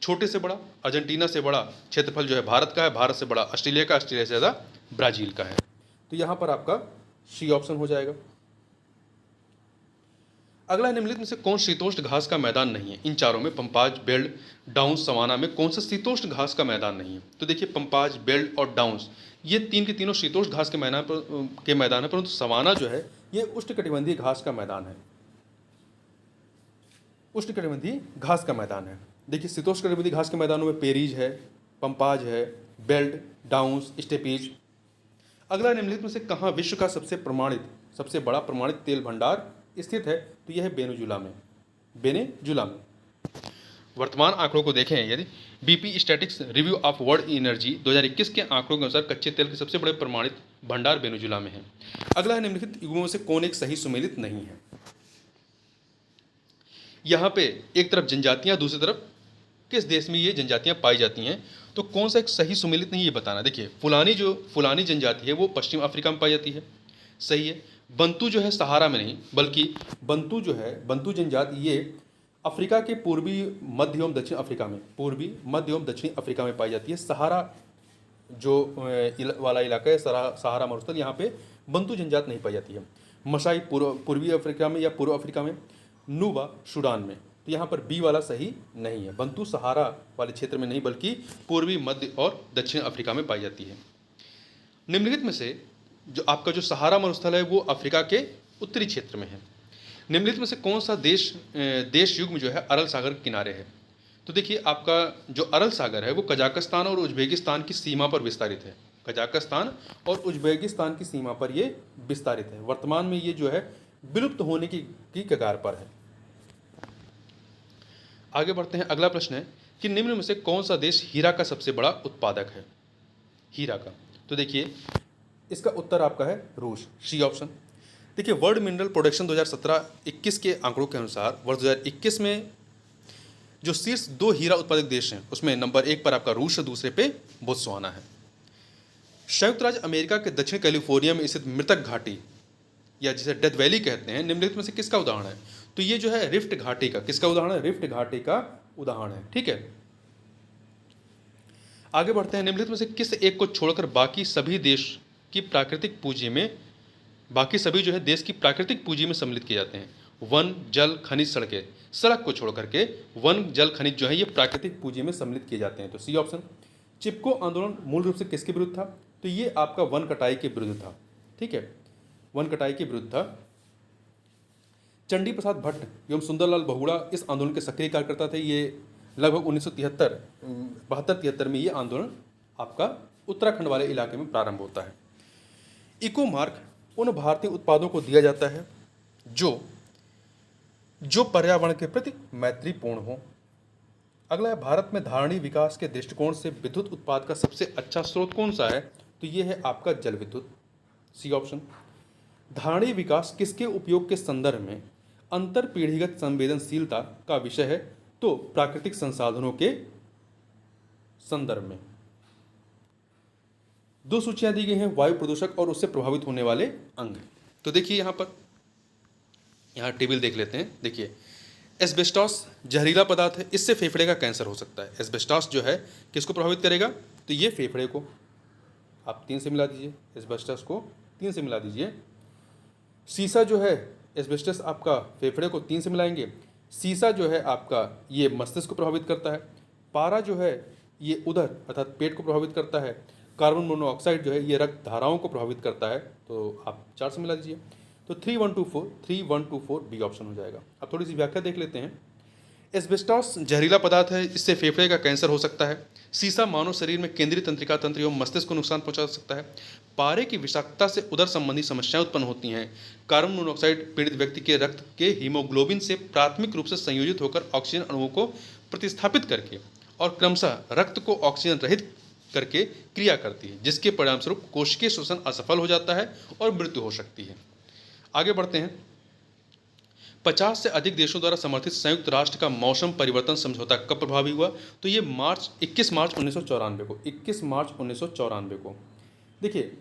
छोटे से बड़ा अर्जेंटीना से बड़ा क्षेत्रफल जो है भारत का है, भारत से बड़ा ऑस्ट्रेलिया का, ऑस्ट्रेलिया से ज़्यादा ब्राज़ील का है। तो यहाँ पर आपका सी ऑप्शन हो जाएगा। अगला, निम्नलिखित में से कौन शीतोष्ण घास का मैदान नहीं है? इन चारों में पंपाज, बेल्ट, डाउन्स, सवाना में कौन सा शीतोष्ण घास का मैदान नहीं है? तो देखिए, पंपाज, बेल्ट और डाउन्स ये तीन के तीनों शीतोष्ण घास के मैदान है, परंतु सवाना जो है ये उष्णकटिबंधीय घास का मैदान है। उष्णकटिबंधीय घास का मैदान है। देखिए, शीतोष्णकटिबंधीय घास के मैदानों में पेरीज है, पंपाज है, बेल्ट, डाउन्स, स्टेपीज। अगला, निम्नलिखित में से कहाँ विश्व का सबसे बड़ा प्रमाणित तेल भंडार स्थित है? तो यह है वेनेजुला में। वर्तमान आंकड़ों को देखें यदि BP statics review of world energy 2021 के आंकड़ों के अनुसार कच्चे तेल के सबसे बड़े प्रमाणित भंडार वेनेजुला में है। अगला है, निम्नलिखित युग्मों में से कौन एक सही सुमेलित नहीं है? यहाँ पे एक तरफ जनजातियाँ, दूसरी तरफ किस देश में ये जनजातियाँ पाई जाती हैं? तो कौन सा एक सही सुमेलित नहीं, ये बताना। देखिए फुलानी जनजाति है वो पश्चिम अफ्रीका में पाई जाती है, सही है। बंतू जो है सहारा में नहीं, बल्कि बंतू जो है, बंतू जनजाति ये अफ्रीका के पूर्वी मध्य एवं दक्षिण अफ्रीका में, पूर्वी मध्य एवं दक्षिणी अफ्रीका में पाई जाती है। सहारा जो वाला इलाका है, सहारा मरुस्थल, यहाँ पे बंतू जनजात नहीं पाई जाती है। मसाई पूर्वी अफ्रीका में या पूर्व अफ्रीका में, नूबा सूडान में। तो यहाँ पर बी वाला सही नहीं है। बंतू सहारा वाले क्षेत्र में नहीं, बल्कि पूर्वी मध्य और दक्षिण अफ्रीका में पाई जाती है। निम्नलिखित में से जो आपका जो सहारा मरुस्थल है वो अफ्रीका के उत्तरी क्षेत्र में है। निम्नलिखित में से कौन सा देश युग्म जो है अरल सागर के किनारे है? तो देखिए आपका जो अरल सागर है वो कजाकिस्तान और उज्बेकिस्तान की सीमा पर विस्तारित है। कजाकिस्तान और उज्बेकिस्तान की सीमा पर ये विस्तारित है। वर्तमान में ये जो है विलुप्त होने की कगार पर है। आगे बढ़ते हैं। अगला प्रश्न है कि निम्न में से कौन सा देश हीरा का सबसे बड़ा उत्पादक है? हीरा का, तो देखिए इसका उत्तर आपका है रूस, सी ऑप्शन। देखिए वर्ल्ड मिनरल प्रोडक्शन 2017-21 के आंकड़ों के अनुसार वर्ष 2021 में जो शीर्ष 2 हीरा उत्पादक देश हैं उसमें नंबर 1 पर आपका रूस है, दूसरे पे बोत्सवाना है। संयुक्त राज्य अमेरिका के दक्षिण कैलिफोर्निया में स्थित मृतक घाटी या जिसे डेथ वैली कहते हैं, निम्नलिखित में से किसका उदाहरण है? तो ये जो है रिफ्ट घाटी का, किसका उदाहरण है? रिफ्ट घाटी का उदाहरण है। ठीक है, आगे बढ़ते हैं। निम्नलिखित में से किस एक को छोड़कर बाकी सभी देश की प्राकृतिक पूंजी में, बाकी सभी जो है देश की प्राकृतिक पूंजी में सम्मिलित किए जाते हैं? वन, जल, खनिज, सड़कें। सड़क को छोड़ करके वन, जल, खनिज जो है ये प्राकृतिक पूंजी में सम्मिलित किए जाते हैं, तो सी ऑप्शन। चिपको आंदोलन मूल रूप से किसके विरुद्ध था? तो ये आपका वन कटाई के विरुद्ध था। ठीक है, वन कटाई के विरुद्ध था। चंडी प्रसाद भट्ट एवं सुंदरलाल बहुगुणा इस आंदोलन के सक्रिय कार्यकर्ता थे। ये लगभग 1973 में ये आंदोलन आपका उत्तराखंड वाले इलाके में प्रारंभ होता है। इको मार्क उन भारतीय उत्पादों को दिया जाता है जो पर्यावरण के प्रति मैत्रीपूर्ण हो। अगला है, भारत में धारणी विकास के दृष्टिकोण से विद्युत उत्पाद का सबसे अच्छा स्रोत कौन सा है? तो ये है आपका जल विद्युत, सी ऑप्शन। धारणी विकास किसके उपयोग के संदर्भ में अंतर पीढ़ीगत संवेदनशीलता का विषय है? तो प्राकृतिक संसाधनों के संदर्भ में। 2 सूचियां दी गई हैं, वायु प्रदूषक और उससे प्रभावित होने वाले अंग। तो देखिए यहाँ टेबल देख लेते हैं। देखिए एस्बेस्टॉस जहरीला पदार्थ है, इससे फेफड़े का कैंसर हो सकता है। एस्बेस्टॉस जो है किसको प्रभावित करेगा? तो ये फेफड़े को, आप 3 से मिला दीजिए, एस्बेस्टॉस को 3 से मिला दीजिए। सीसा जो है, एस्बेस्टस आपका फेफड़े को 3 से मिलाएंगे। सीसा जो है आपका ये मस्तिष्क को प्रभावित करता है। पारा जो है ये उदर अर्थात पेट को प्रभावित करता है। कार्बन मोनोऑक्साइड जो है ये रक्त धाराओं को प्रभावित करता है, तो आप 4 से मिला दीजिए। तो 3124 बी ऑप्शन हो जाएगा। अब थोड़ी सी व्याख्या देख लेते हैं। एस्बेस्टॉस जहरीला पदार्थ है, इससे फेफड़े का कैंसर हो सकता है। सीसा मानव शरीर में केंद्रीय तंत्रिका तंत्र एवं मस्तिष्क को नुकसान पहुंचा सकता है। पारे की विषाक्तता से उदर संबंधी समस्याएं उत्पन्न होती हैं। कार्बन मोनोऑक्साइड पीड़ित व्यक्ति के रक्त के हीमोग्लोबिन से प्राथमिक रूप से संयोजित होकर ऑक्सीजन अणुओं को प्रतिस्थापित करके और क्रमशः रक्त को ऑक्सीजन रहित करके क्रिया करती है, जिसके परिणामस्वरूप कोशिकीय शोषण असफल हो जाता है और मृत्यु हो सकती है। आगे बढ़ते हैं। 50 से अधिक देशों द्वारा समर्थित संयुक्त राष्ट्र का मौसम परिवर्तन समझौता कब प्रभावी हुआ? तो ये 21 मार्च 1994 को। देखिए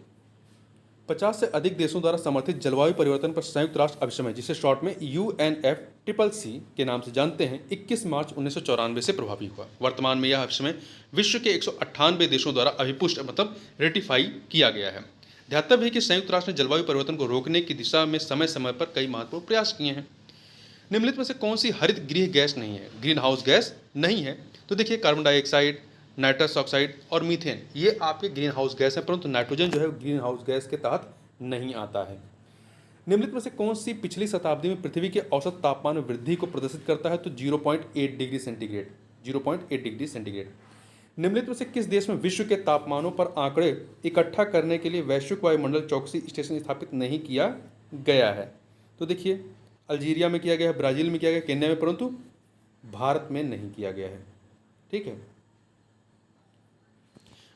50 से अधिक देशों द्वारा समर्थित जलवायु परिवर्तन पर संयुक्त राष्ट्र अभिसमय, जिसे शॉर्ट में UNFCCC के नाम से जानते हैं, 21 मार्च 1994 से प्रभावी हुआ। वर्तमान में यह अभिसमय विश्व के 198 देशों द्वारा अभिपुष्ट मतलब रेटिफाई किया गया है। ध्यातव्य है कि संयुक्त राष्ट्र ने जलवायु परिवर्तन को रोकने की दिशा में समय समय पर कई महत्वपूर्ण प्रयास किए हैं। निम्नलिखित में से कौन सी हरित गृह गैस नहीं है, ग्रीन हाउस गैस नहीं है? तो देखिए कार्बन डाइऑक्साइड, नाइट्रस ऑक्साइड और मीथेन ये आपके ग्रीन हाउस गैस हैं, परंतु नाइट्रोजन जो है ग्रीन हाउस गैस के तहत नहीं आता है। निम्नलिखित में से कौन सी पिछली शताब्दी में पृथ्वी के औसत तापमान में वृद्धि को प्रदर्शित करता है? तो 0.8 डिग्री सेंटीग्रेड, 0.8 डिग्री सेंटीग्रेड। निम्नलिखित में से किस देश में विश्व के तापमानों पर आंकड़े इकट्ठा करने के लिए वैश्विक वायुमंडल चौकसी स्टेशन स्थापित नहीं किया गया है? तो देखिए अल्जीरिया में किया गया है, ब्राज़ील में किया गया, केन्या में, परंतु भारत में नहीं किया गया है। ठीक है,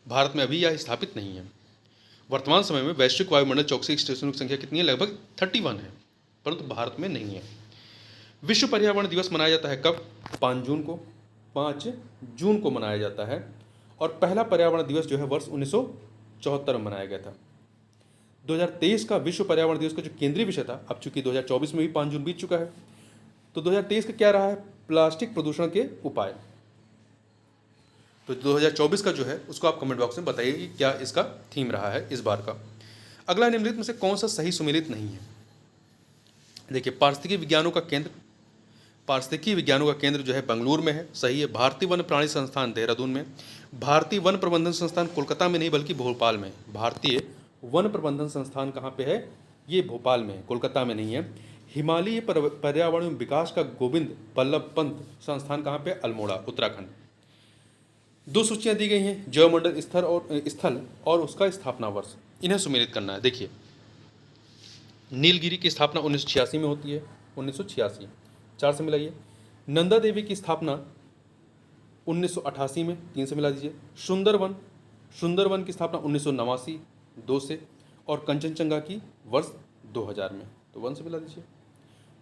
भारत में अभी यह स्थापित नहीं है। वर्तमान समय में वैश्विक वायुमंडल चौकसी स्टेशनों की संख्या कितनी है? लगभग 31 है, परंतु भारत में नहीं है। विश्व पर्यावरण दिवस मनाया जाता है कब? 5 जून को, 5 जून को मनाया जाता है। और पहला पर्यावरण दिवस जो है वर्ष 1974 में मनाया गया था। 2023 का विश्व पर्यावरण दिवस का जो केंद्रीय विषय था, अब चूंकि 2024 में भी 5 जून बीत चुका है, तो 2023 का क्या रहा है? प्लास्टिक प्रदूषण के उपाय। तो 2024 का जो है उसको आप कमेंट बॉक्स में बताइए कि क्या इसका थीम रहा है इस बार का। अगला निम्नलिखित में से कौन सा सही सुमेलित नहीं है? देखिए, पारिस्थितिकी विज्ञानों का केंद्र जो है बेंगलुरु में है, सही है। भारतीय वन प्राणी संस्थान देहरादून में, भारतीय वन प्रबंधन संस्थान कोलकाता में नहीं बल्कि भोपाल में। भारतीय वन प्रबंधन संस्थान कहाँ पे है? ये भोपाल में है, कोलकाता में नहीं है। हिमालयी पर्यावरण विकास का गोविंद बल्लभ पंत संस्थान कहाँ पे? अल्मोड़ा, उत्तराखंड। 2 सूचियाँ दी गई हैं, जैवमंडल स्थल और उसका स्थापना वर्ष, इन्हें सुमेलित करना है। देखिए, नीलगिरी की स्थापना 1986 में होती है, 1986, 4 से मिलाइए। नंदा देवी की स्थापना 1988 में, 3 से मिला दीजिए। सुंदरवन की स्थापना 1989, 2 से। और कंचनजंगा की वर्ष 2000 में, तो 1 से मिला दीजिए।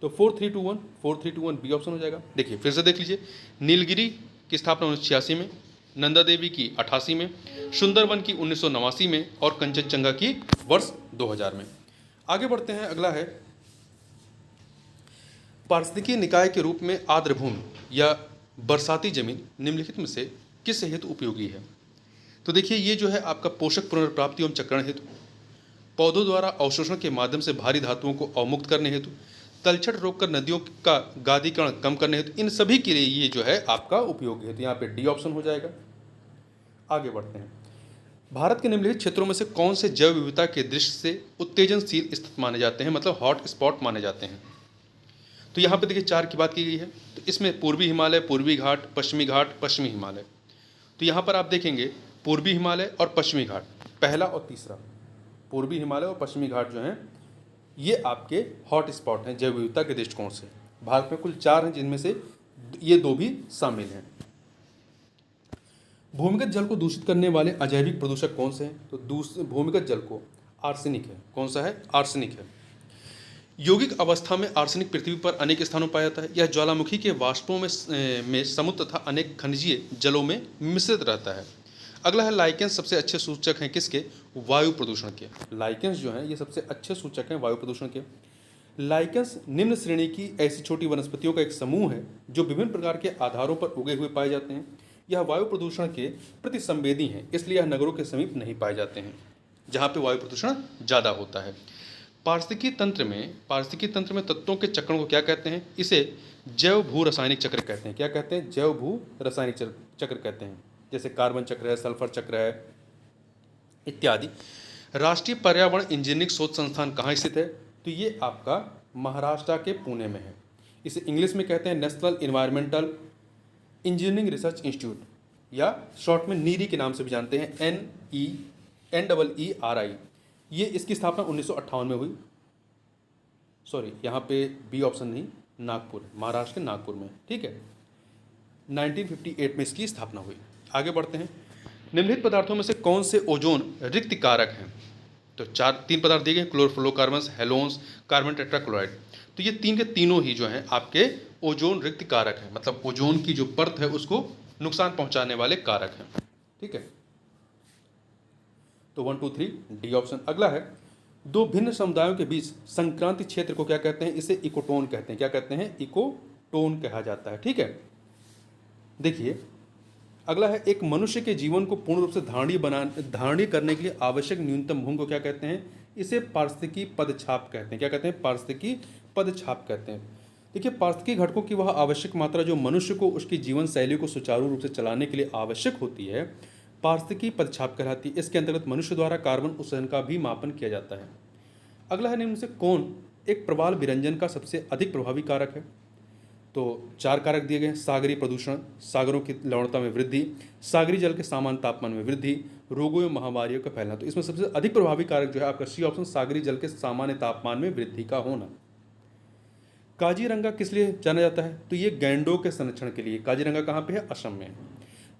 तो 4321 बी ऑप्शन हो जाएगा। देखिए फिर से देख लीजिए, नीलगिरी की स्थापना 1986 में, नंदा देवी की 88 में, सुंदरवन की 1989 में और कंचनजंगा की वर्ष 2000 में। आगे बढ़ते हैं, अगला है पारिस्थितिकीय निकाय के रूप में आर्द्रभूमि या बरसाती जमीन निम्नलिखित में से किस हेतु उपयोगी है? तो देखिए, ये जो है आपका पोषक पुनर्प्राप्ति एवं चक्रण हेतु, पौधों द्वारा अवशोषण के माध्यम से भारी धातुओं को अवमुक्त करने हेतु, तलछट रोककर नदियों का गादीकरण कम करने हेतु, इन सभी के लिए ये जो है आपका उपयोगी हेतु, यहाँ पे डी ऑप्शन हो जाएगा। आगे बढ़ते हैं, भारत के निम्नलिखित क्षेत्रों में से कौन से जैव विविधता के दृष्टि से उत्तेजनशील स्थित माने जाते हैं, मतलब हॉट स्पॉट माने जाते हैं? तो यहाँ पे देखिए 4 की बात की गई है। तो इसमें पूर्वी हिमालय, पूर्वी घाट, पश्चिमी हिमालय। तो यहाँ पर आप देखेंगे पूर्वी हिमालय और पश्चिमी घाट, पहला और तीसरा, पूर्वी हिमालय और पश्चिमी घाट जो हैं ये आपके हॉट स्पॉट हैं जैव विविधता के दृष्टिकोण से। भारत में कुल 4 हैं, जिनमें से ये 2 भी शामिल हैं। भूमिगत जल को दूषित करने वाले अजैविक प्रदूषक कौन से हैं? तो भूमिगत जल को आर्सेनिक है। कौन सा है? आर्सेनिक है। यौगिक अवस्था में आर्सेनिक पृथ्वी पर अनेक स्थानों पाया जाता है। यह ज्वालामुखी के वाष्पों में समुद्र तथा अनेक खनिजीय जलों में मिश्रित रहता है। अगला है लाइकेंस सबसे अच्छे सूचक हैं किसके? वायु प्रदूषण के। लाइकेंस जो हैं ये सबसे अच्छे सूचक हैं वायु प्रदूषण के। लाइकेंस निम्न श्रेणी की ऐसी छोटी वनस्पतियों का एक समूह है जो विभिन्न प्रकार के आधारों पर उगे हुए पाए जाते हैं। यह वायु प्रदूषण के प्रति संवेदी हैं, इसलिए यह नगरों के समीप नहीं पाए जाते हैं जहाँ पे वायु प्रदूषण ज़्यादा होता है। पारिस्थितिकी तंत्र में तत्वों के चक्रों को क्या कहते हैं? इसे जैव भू रासायनिक चक्र कहते हैं। क्या कहते हैं? जैव भू रासायनिक चक्र कहते हैं। जैसे कार्बन चक्र है, सल्फर चक्र है इत्यादि। राष्ट्रीय पर्यावरण इंजीनियरिंग शोध संस्थान कहाँ स्थित है? तो ये आपका महाराष्ट्र के पुणे में है। इसे इंग्लिश में कहते हैं national environmental engineering research institute, या शॉर्ट में नीरी के नाम से भी जानते हैं, NEERI। ये इसकी स्थापना 1958 में हुई। सॉरी, यहाँ पे बी ऑप्शन नहीं, नागपुर, महाराष्ट्र के नागपुर में, ठीक है। 1958 में इसकी स्थापना हुई। आगे बढ़ते हैं, निम्नलिखित पदार्थों में से कौन से ओजोन रिक्त कारक हैं? तो 3 पदार्थ दिए गए, क्लोरोफ्लोरोकार्बन्स, हेलोन्स, कार्बन टेट्राक्लोराइड। तो ये 3 के तीनों ही जो हैं आपके ओजोन रिक्त कारक हैं, मतलब ओजोन की जो परत है उसको नुकसान पहुंचाने वाले कारक हैं, ठीक है। तो 1 2 3 डी ऑप्शन। अगला है, 2 भिन्न समुदायों के बीच संक्रांति क्षेत्र को क्या कहते हैं? इसे इकोटोन कहते हैं। क्या कहते हैं? इकोटोन कहा जाता है, ठीक है। देखिए अगला है, एक मनुष्य के जीवन को पूर्ण रूप से धारणीय करने के लिए आवश्यक न्यूनतम भूमि को क्या कहते हैं? इसे पारिस्थितिकी पदछाप कहते हैं। क्या कहते हैं? पारिस्थितिकी पदछाप कहते हैं। देखिए, पारिस्थितिकी घटकों की वह आवश्यक मात्रा जो मनुष्य को उसकी जीवन शैली को सुचारू रूप से चलाने के लिए आवश्यक होती है, पारिस्थितिकी पदछाप कहलाती है। इसके अंतर्गत मनुष्य द्वारा कार्बन उत्सर्जन का भी मापन किया जाता है। अगला है, निम्न से कौन एक प्रवाल विरंजन का सबसे अधिक प्रभावी कारक है? तो 4 कारक दिए गए, सागरीय प्रदूषण, सागरों की लवणता में वृद्धि, सागरीय जल के सामान्य तापमान में वृद्धि, रोगों एवं महामारियों का फैलना। तो इसमें सबसे अधिक प्रभावी कारक जो है आपका सी ऑप्शन, सागरीय जल के सामान्य तापमान में वृद्धि का होना। काजीरंगा किस लिए जाना जाता है? तो ये गैंडों के संरक्षण के लिए। काजीरंगा कहाँ पे है? असम में।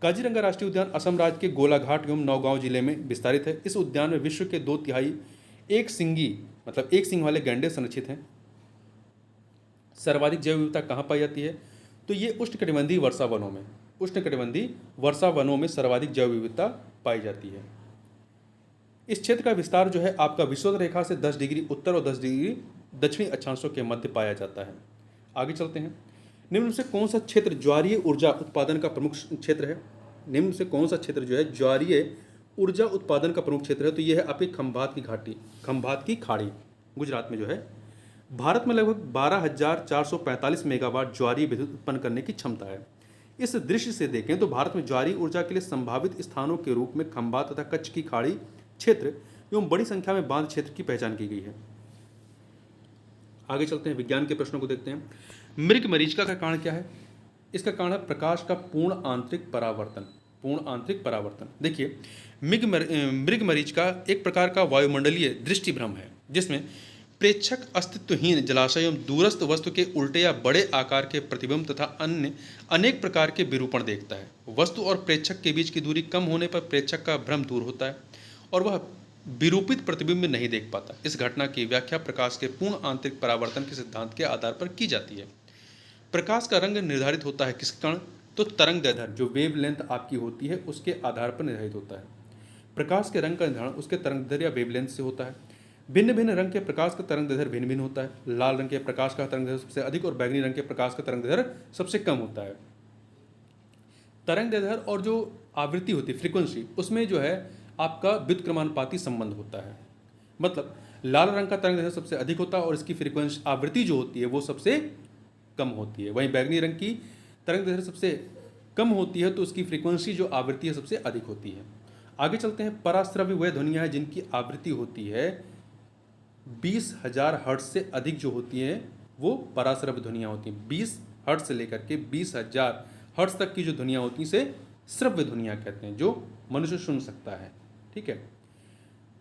काजीरंगा राष्ट्रीय उद्यान असम राज्य के गोलाघाट एवं नौगांव जिले में विस्तारित है। इस उद्यान में विश्व के 2/3 एक सिंग वाले गैंडे संरक्षित हैं। सर्वाधिक जैव विविधता कहाँ पाई जाती है? तो ये उष्णकटिबंधीय वर्षा वनों में। उष्णकटिबंधीय वर्षा वनों में सर्वाधिक जैव विविधता पाई जाती है। इस क्षेत्र का विस्तार जो है आपका विषुवत रेखा से 10 डिग्री उत्तर और 10 डिग्री दक्षिणी अक्षांशों के मध्य पाया जाता है। आगे चलते हैं। निम्न में से कौन सा क्षेत्र ज्वारीय ऊर्जा उत्पादन का प्रमुख क्षेत्र है? निम्न में से कौन सा क्षेत्र जो है ज्वारीय ऊर्जा उत्पादन का प्रमुख क्षेत्र है? तो यह है आपकी खंभात की घाटी, खंभात की खाड़ी, गुजरात में जो है। भारत में लगभग 12,445 मेगावाट ज्वारीय विद्युत उत्पन्न करने की क्षमता है। इस दृश्य से देखें तो भारत में ज्वारीय ऊर्जा के लिए संभावित स्थानों के रूप में खंभात तथा कच्छ की खाड़ी क्षेत्र एवं बड़ी संख्या में बांध क्षेत्र की पहचान की गई है। आगे चलते हैं, विज्ञान के प्रश्नों को देखते हैं। मृग मरीचिका का कारण क्या है? इसका कारण है प्रकाश का पूर्ण आंतरिक परावर्तन। पूर्ण आंतरिक परावर्तन। देखिए, मृग मरीचिका एक प्रकार का वायुमंडलीय दृष्टिभ्रम है जिसमें प्रेक्षक अस्तित्वहीन जलाशय एवं दूरस्थ वस्तु के उल्टे या बड़े आकार के प्रतिबिंब तथा अन्य अनेक प्रकार के विरूपण देखता है। वस्तु और प्रेक्षक के बीच की दूरी कम होने पर प्रेक्षक का भ्रम दूर होता है और वह विरूपित प्रतिबिंब नहीं देख पाता। इस घटना की व्याख्या प्रकाश के पूर्ण आंतरिक परावर्तन के सिद्धांत के आधार पर की जाती है। प्रकाश का रंग निर्धारित होता है किसके कारण? तो तरंग दैर्ध्य, जो वेवलेंथ आपकी होती है उसके आधार पर निर्धारित होता है। प्रकाश के रंग का निर्धारण उसके तरंग दैर्ध्य या वेवलेंथ से होता है। भिन्न भिन्न रंग के प्रकाश का तरंग दैर्ध्य भिन्न भिन्न होता है। लाल रंग के प्रकाश का तरंग दैर्ध्य सबसे अधिक और बैंगनी रंग के प्रकाश का तरंग दैर्ध्य सबसे कम होता है। तरंग दैर्ध्य और जो आवृत्ति होती है, फ्रीक्वेंसी, उसमें जो है आपका व्युत्क्रमानुपाती संबंध होता है। मतलब लाल रंग का तरंग दैर्ध्य सबसे अधिक होता है और इसकी फ्रीक्वेंसी आवृत्ति जो होती है वो सबसे कम होती है। वहीं बैंगनी रंग की तरंग दैर्ध्य सबसे कम होती है तो उसकी फ्रीक्वेंसी जो आवृत्ति है सबसे अधिक होती है। आगे चलते हैं। पराश्रव्य वह ध्वनियाँ हैं जिनकी आवृत्ति होती है 20,000 हर्ट्ज से अधिक जो होती हैं वो पराश्रव्य ध्वनियाँ होती हैं। 20 हर्ट्ज से लेकर के 20,000 हर्ट्ज तक की जो ध्वनियाँ होती हैं इसे श्रव्य ध्वनियाँ कहते हैं, जो मनुष्य सुन सकता है। ठीक है।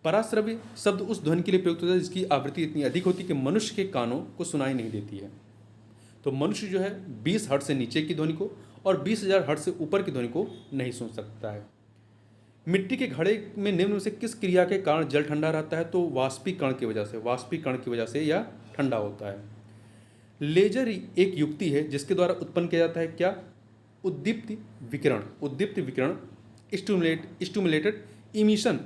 पराश्रव्य शब्द उस ध्वनि के लिए प्रयुक्त होता है जिसकी आवृत्ति इतनी अधिक होती है कि मनुष्य के कानों को सुनाई नहीं देती है। तो मनुष्य जो है 20 हर्ट्ज से नीचे की ध्वनि को और 20,000 हर्ट्ज से ऊपर की ध्वनि को नहीं सुन सकता है। मिट्टी के घड़े में निम्न में से किस क्रिया के कारण जल ठंडा रहता है? तो वाष्पीकरण की वजह से, वाष्पीकरण की वजह से यह ठंडा होता है। लेजर एक युक्ति है जिसके द्वारा उत्पन्न किया जाता है क्या? उद्दीप्त विकिरण। उद्दीप्त विकिरण, स्टिमुलेटेड इमिशन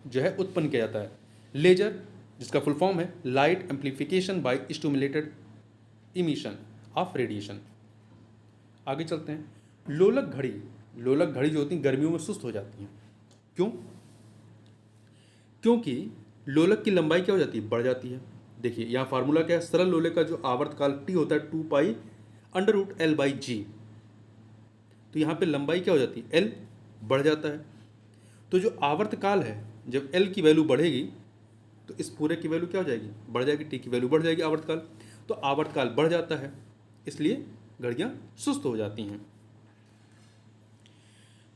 जो है उत्पन्न किया जाता है। लेजर जिसका फुल फॉर्म है light amplification by stimulated emission of radiation. आगे चलते हैं। लोलक घड़ी, लोलक घड़ी जो होती है गर्मियों में सुस्त हो जाती हैं। क्यों? क्योंकि लोलक की लंबाई क्या हो जाती है? बढ़ जाती है। देखिए यहाँ फार्मूला क्या है? सरल लोलक का जो आवर्तकाल टी होता है 2π√L/g। तो यहाँ पे लंबाई क्या हो जाती है? L बढ़ जाता है। तो जो आवर्तकाल है, जब L की वैल्यू बढ़ेगी तो इस पूरे की वैल्यू क्या हो जाएगी? बढ़ जाएगी। टी की वैल्यू बढ़ जाएगी आवर्तकाल, तो आवर्तकाल बढ़ जाता है, इसलिए घड़ियाँ सुस्त हो जाती हैं।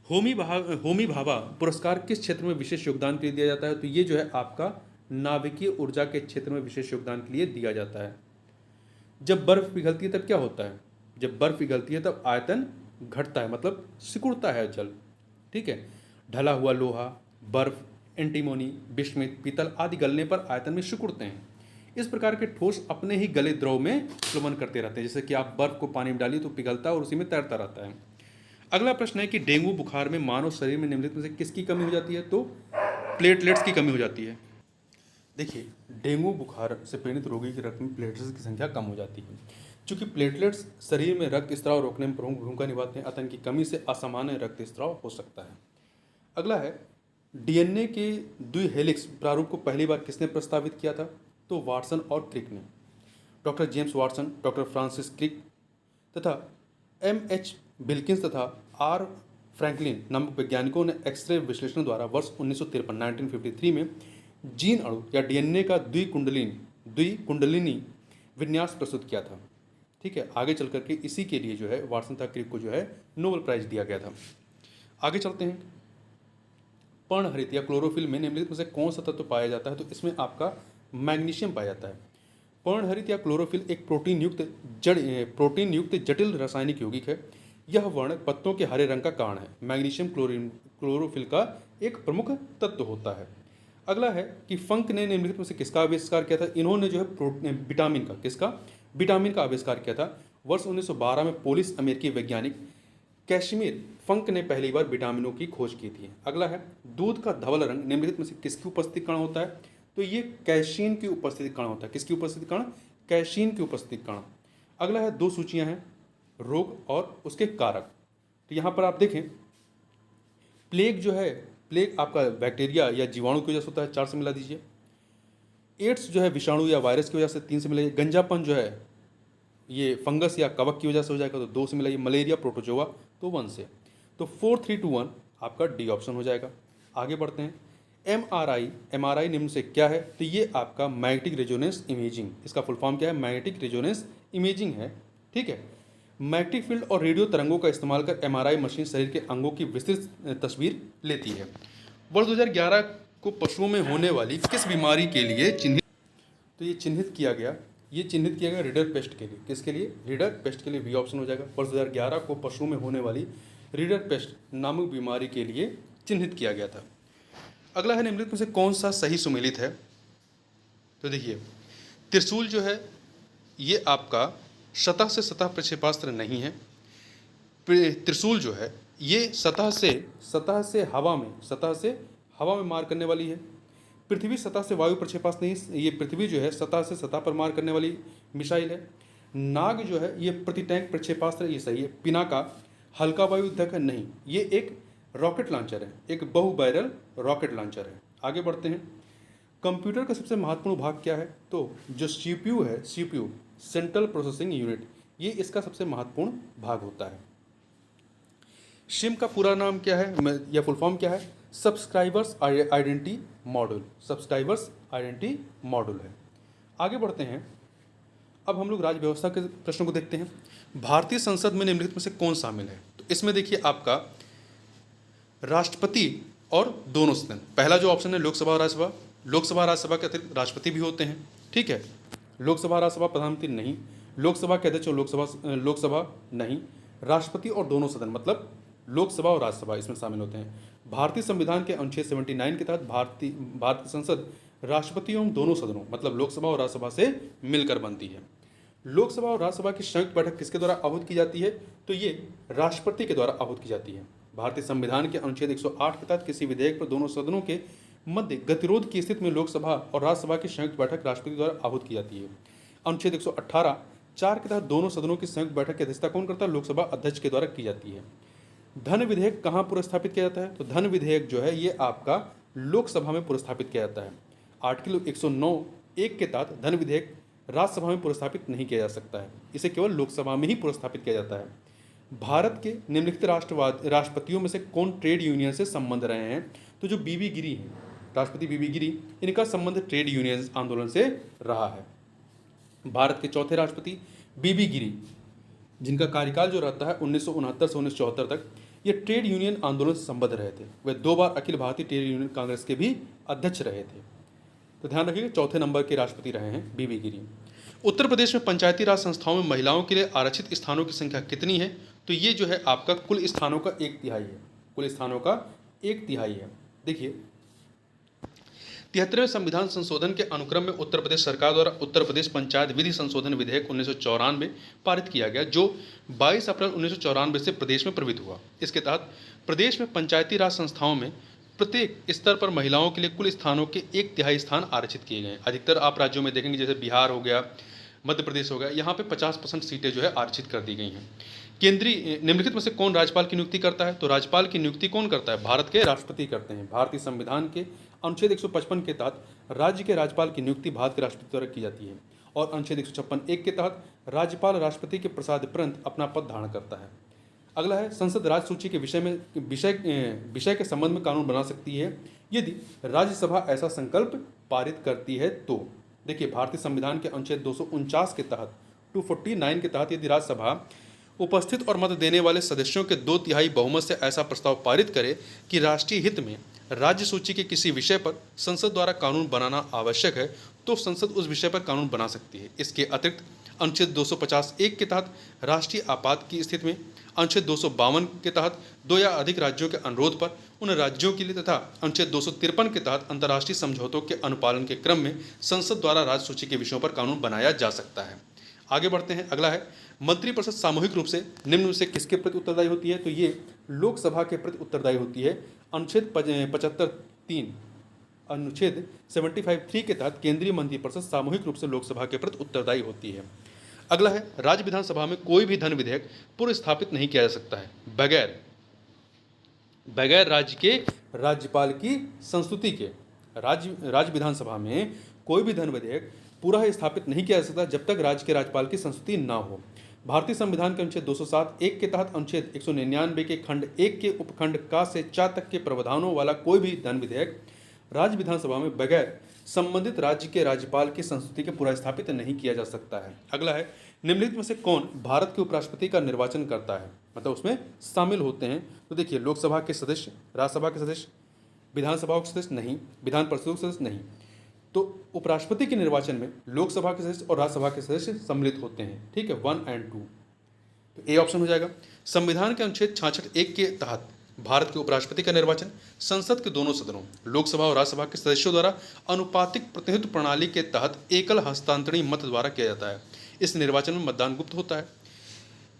होमी भाभा पुरस्कार किस क्षेत्र में विशेष योगदान के लिए दिया जाता है? तो ये जो है आपका नाभिकीय ऊर्जा के क्षेत्र में विशेष योगदान के लिए दिया जाता है। जब बर्फ पिघलती है तब क्या होता है? जब बर्फ पिघलती है तब आयतन घटता है, मतलब सिकुड़ता है जल। ठीक है। ढला हुआ लोहा, बर्फ, एंटीमोनी, बिस्मित, पीतल आदि गलने पर आयतन में सिकुड़ते हैं। इस प्रकार के ठोस अपने ही गले द्रव में प्लवन करते रहते हैं। जैसे कि आप बर्फ को पानी में डालिए तो पिघलता है और उसी में तैरता रहता है। अगला प्रश्न है कि डेंगू बुखार में मानव शरीर में निम्नलिखित में से किसकी कमी हो जाती है? तो प्लेटलेट्स की कमी हो जाती है। देखिए, डेंगू बुखार से पीड़ित रोगी के रक्त में प्लेटलेट्स की संख्या कम हो जाती है। चूँकि प्लेटलेट्स शरीर में रक्त स्त्राव रोकने में प्रमुख भूमिका निभाते हैं, अतः इनकी कमी से असामान्य रक्त स्त्राव हो सकता है। अगला है डीएनए के द्विहेलिक्स प्रारूप को पहली बार किसने प्रस्तावित किया था? तो वाटसन और क्रिक ने। Doctor James Watson, doctor Francis Crick तथा M.H. विल्किंस तथा R. फ्रैंकलिन नामक वैज्ञानिकों ने एक्सरे विश्लेषण द्वारा वर्ष 1953 में जीन अणु या डीएनए का द्विकुंडलिनी विन्यास प्रस्तुत किया था। ठीक है। आगे चल करके इसी के लिए जो है वाटसन तथा क्रिक को जो है नोबेल प्राइज दिया गया था। आगे चलते हैं। पर्णहरित या क्लोरोफिल में निम्नलिखित में से कौन सा तत्व पाया जाता है? तो इसमें आपका मैग्नीशियम पाया जाता है। पर्णहरित या क्लोरोफिल एक प्रोटीन युक्त जटिल रासायनिक यौगिक है। यह वर्ण पत्तों के हरे रंग का कारण है। मैग्नीशियम क्लोरोफिल का एक प्रमुख तत्व होता है। अगला है कि फंक ने निम्नलिखित में से किसका आविष्कार किया था? इन्होंने जो है विटामिन का आविष्कार किया था। वर्ष 1912 में पोलिश अमेरिकी वैज्ञानिक कैशमीर फंक ने पहली बार विटामिनों की खोज की थी। अगला है दूध का धवल रंग निम्नलिखित में से किसकी उपस्थिति कारण होता है? तो ये कैशीन की उपस्थिति कारण होता है। किसकी उपस्थिति कारण? कैशीन की उपस्थिति कारण। अगला है दो सूचियां हैं रोग और उसके कारक। तो यहाँ पर आप देखें प्लेग जो है, प्लेग आपका बैक्टीरिया या जीवाणु की वजह से होता है, 4 से मिला दीजिए। एड्स जो है विषाणु या वायरस की वजह से 3 से मिलाइए। गंजापन जो है ये फंगस या कवक की वजह से हो जाएगा तो 2 से मिलाइए। मलेरिया प्रोटोजोआ तो 1 से। तो 4 3 2 1 आपका डी ऑप्शन हो जाएगा। आगे बढ़ते हैं। एमआरआई निम्न से क्या है? तो ये आपका मैग्नेटिक रेजोनेंस इमेजिंग, इसका फुल फॉर्म क्या है? मैग्नेटिक रेजोनेंस इमेजिंग है। ठीक है। मैग्नेटिक फील्ड और रेडियो तरंगों का इस्तेमाल कर एमआरआई मशीन शरीर के अंगों की विस्तृत तस्वीर लेती है। वर्ष 2011 को पशुओं में होने वाली किस बीमारी के लिए चिन्हित, तो ये चिन्हित किया गया रीडर पेस्ट के लिए। किसके लिए? रीडर पेस्ट के लिए बी ऑप्शन हो जाएगा। वर्ष 2011 को पशुओं में होने वाली रीडर पेस्ट नामक बीमारी के लिए चिन्हित किया गया था। अगला है निम्नलिखित में से कौन सा सही सुमेलित है? तो देखिए त्रिशूल जो है ये आपका सतह से सतह प्रक्षेपास्त्र नहीं है। त्रिशूल जो है ये सतह से हवा में मार करने वाली है। पृथ्वी सतह से वायु प्रक्षेपास्त्र नहीं, ये पृथ्वी जो है सतह से सतह पर मार करने वाली मिसाइल है। नाग जो है ये प्रति टैंक प्रक्षेपास्त्र, ये सही है। पिनाका हल्का वायुद्धक है, नहीं, ये एक रॉकेट लॉन्चर है, एक बहु बैरल रॉकेट लॉन्चर है। आगे बढ़ते हैं। कंप्यूटर का सबसे महत्वपूर्ण भाग क्या है? तो जो सीपीयू है, सीपीयू सेंट्रल प्रोसेसिंग यूनिट, ये इसका सबसे महत्वपूर्ण भाग होता है। सिम का पूरा नाम क्या है या फुल फॉर्म क्या है? Subscribers identity module, subscribers identity module है। आगे बढ़ते हैं। अब हम लोग राज्य व्यवस्था के प्रश्नों को देखते हैं। भारतीय संसद में निम्नलिखित में से कौन शामिल है? तो इसमें देखिए आपका राष्ट्रपति और दोनों सदन। पहला जो ऑप्शन है लोकसभा और राज्यसभा। लोकसभा राज्यसभा के अतिरिक्त राष्ट्रपति भी होते हैं। ठीक है। लोकसभा राज्यसभा प्रधानमंत्री नहीं, लोकसभा के अध्यक्ष और लोकसभा नहीं, राष्ट्रपति और दोनों सदन मतलब लोकसभा और राज्यसभा इसमें शामिल होते हैं। भारतीय संविधान के अनुच्छेद 79 के तहत भारतीय संसद राष्ट्रपति एवं दोनों सदनों मतलब लोकसभा और राज्यसभा से मिलकर बनती है। लोकसभा और राज्यसभा की संयुक्त बैठक किसके द्वारा आहूत की जाती है? तो ये राष्ट्रपति के द्वारा आहूत की जाती है। भारतीय संविधान के अनुच्छेद 108 के तहत किसी विधेयक पर दोनों सदनों के मध्य गतिरोध की स्थिति में लोकसभा और राज्यसभा की संयुक्त बैठक राष्ट्रपति द्वारा आहूत की जाती है। अनुच्छेद 118 4 के तहत दोनों सदनों की संयुक्त बैठक की अध्यक्षता कौन करता है? लोकसभा अध्यक्ष के द्वारा की जाती है। धन विधेयक कहाँ पुरस्थापित किया जाता है? तो धन विधेयक जो है ये आपका लोकसभा में पुरस्थापित किया जाता है। आर्टिकल 109(1) के तहत धन विधेयक राज्यसभा में पुरस्थापित नहीं किया जा सकता है, इसे केवल लोकसभा में ही पुरस्थापित किया जाता है। भारत के निम्नलिखित राष्ट्रपतियों में से कौन ट्रेड यूनियन से संबंध रहे हैं? तो जो बीबी गिरी हैं, राष्ट्रपति बीबी गिरी, इनका संबंध ट्रेड यूनियन आंदोलन से रहा है। भारत के चौथे राष्ट्रपति बीबी गिरी, जिनका कार्यकाल जो रहता है 1969 से 1974 तक, ये ट्रेड यूनियन आंदोलन से संबद्ध रहे थे। वे 2 बार अखिल भारतीय ट्रेड यूनियन कांग्रेस के भी अध्यक्ष रहे थे। तो ध्यान रखिएगा चौथे नंबर के राष्ट्रपति रहे हैं बीबी गिरी। उत्तर प्रदेश में पंचायती राज संस्थाओं में महिलाओं के लिए आरक्षित स्थानों की संख्या कितनी है? तो ये जो है आपका कुल स्थानों का 1/3 है। कुल स्थानों का 1/3 है। देखिए 73वें संविधान संशोधन के अनुक्रम में उत्तर प्रदेश सरकार द्वारा उत्तर प्रदेश पंचायत विधि संशोधन विधेयक 1994 पारित किया गया, जो 22 अप्रैल 1994 से प्रदेश में प्रवृत्त हुआ। इसके तहत प्रदेश में पंचायती राज संस्थाओं में प्रत्येक स्तर पर महिलाओं के लिए कुल स्थानों के 1/3 स्थान आरक्षित किए गए। अधिकतर आप राज्यों में देखेंगे, जैसे बिहार हो गया, मध्य प्रदेश हो गया, यहाँ पे 50% सीटें जो है आरक्षित कर दी गई हैं। केंद्रीय निम्नलिखित में से कौन राज्यपाल की नियुक्ति करता है? तो राज्यपाल की नियुक्ति कौन करता है? भारत के राष्ट्रपति करते हैं। भारतीय संविधान के अनुच्छेद 155 के तहत राज्य के राज्यपाल की नियुक्ति भारत के राष्ट्रपति द्वारा की जाती है और अनुच्छेद 156(1) के तहत राज्यपाल राष्ट्रपति के प्रसादोपरांत अपना पद धारण करता है। अगला है संसद राज्य सूची के विषय के संबंध में कानून बना सकती है यदि राज्यसभा ऐसा संकल्प पारित करती है। तो देखिए भारतीय संविधान के अनुच्छेद 249 के तहत 249 के तहत यदि राज्यसभा उपस्थित और मत देने वाले सदस्यों के 2/3 बहुमत से ऐसा प्रस्ताव पारित करे कि राष्ट्रीय हित में राज्य सूची के किसी विषय पर संसद द्वारा कानून बनाना आवश्यक है, तो संसद उस विषय पर कानून बना सकती है। इसके अतिरिक्त अनुच्छेद 250(1) के तहत राष्ट्रीय आपात की स्थिति में, अनुच्छेद 252 के तहत 2 या अधिक राज्यों के अनुरोध पर उन राज्यों के लिए तथा अनुच्छेद 253 के तहत अंतर्राष्ट्रीय समझौतों के अनुपालन के क्रम में संसद द्वारा राज्य सूची के विषयों पर कानून बनाया जा सकता है। आगे बढ़ते हैं, अगला है मंत्रिपरिषद सामूहिक रूप से निम्न में से किसके प्रति उत्तरदायी होती है? तो ये लोकसभा के प्रति उत्तरदायी होती है। अनुच्छेद 75(3) अनुच्छेद 75(3) के तहत केंद्रीय मंत्रिपरिषद सामूहिक रूप से लोकसभा के प्रति उत्तरदायी होती है। अगला है राज्य विधानसभा में कोई भी धन विधेयक पूर्व स्थापित नहीं किया जा सकता है बगैर राज्य के राज्यपाल की संस्तुति के। राज्य विधानसभा में कोई भी धन विधेयक पूरा स्थापित नहीं किया जा सकता जब तक राज्य के राज्यपाल की संस्तुति ना हो। भारतीय संविधान के अनुच्छेद 207(1) के तहत अनुच्छेद 199 के खंड 1 के उपखंड का से 4 तक के प्रावधानों वाला कोई भी धन विधेयक राज्य विधानसभा में बगैर संबंधित राज्य के राज्यपाल की संस्तुति के पूरा स्थापित नहीं किया जा सकता है। अगला है निम्नलिखित में से कौन भारत के उपराष्ट्रपति का निर्वाचन करता है, मतलब उसमें शामिल होते हैं? तो देखिए, लोकसभा के सदस्य, राज्यसभा के सदस्य, विधानसभा के सदस्य नहीं, विधान परिषद के सदस्य नहीं। तो उपराष्ट्रपति के निर्वाचन में लोकसभा के सदस्य और राज्यसभा के सदस्य सम्मिलित होते हैं, ठीक है, 1 और 2। तो ए ऑप्शन हो जाएगा। संविधान के अनुच्छेद 66(1) के तहत भारत के उपराष्ट्रपति का निर्वाचन संसद के दोनों सदनों लोकसभा और राज्यसभा के सदस्यों द्वारा अनुपातिक प्रतिनिधित्व प्रणाली के तहत एकल हस्तांतरणीय मत द्वारा किया जाता है। इस निर्वाचन में मतदान गुप्त होता है।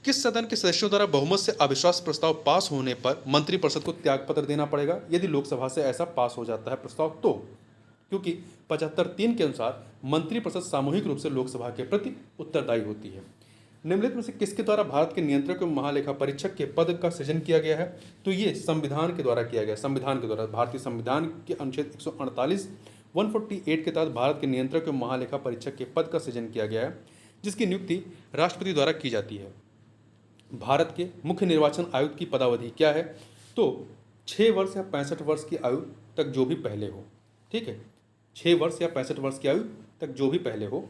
किस सदन के सदस्यों द्वारा बहुमत से अविश्वास प्रस्ताव पास होने पर मंत्रिपरिषद को त्यागपत्र देना पड़ेगा? यदि लोकसभा से ऐसा पास हो जाता है प्रस्ताव तो, क्योंकि 75(3) के अनुसार मंत्रिपरिषद सामूहिक रूप से लोकसभा के प्रति उत्तरदायी होती है। निम्नलिखित में से किसके द्वारा भारत के नियंत्रक एवं महालेखा परीक्षक के पद का सृजन किया गया है? तो ये संविधान के द्वारा किया गया। संविधान के द्वारा, भारतीय संविधान के अनुच्छेद 148 148 के तहत भारत के नियंत्रक एवं महालेखा परीक्षक के पद का सृजन किया गया है, जिसकी नियुक्ति राष्ट्रपति द्वारा की जाती है। भारत के मुख्य निर्वाचन आयुक्त की पदावधि क्या है? तो 6 वर्ष या 65 वर्ष की आयु तक जो भी पहले हो, ठीक है, 6 वर्ष या 65 वर्ष की आयु तक जो भी पहले हो।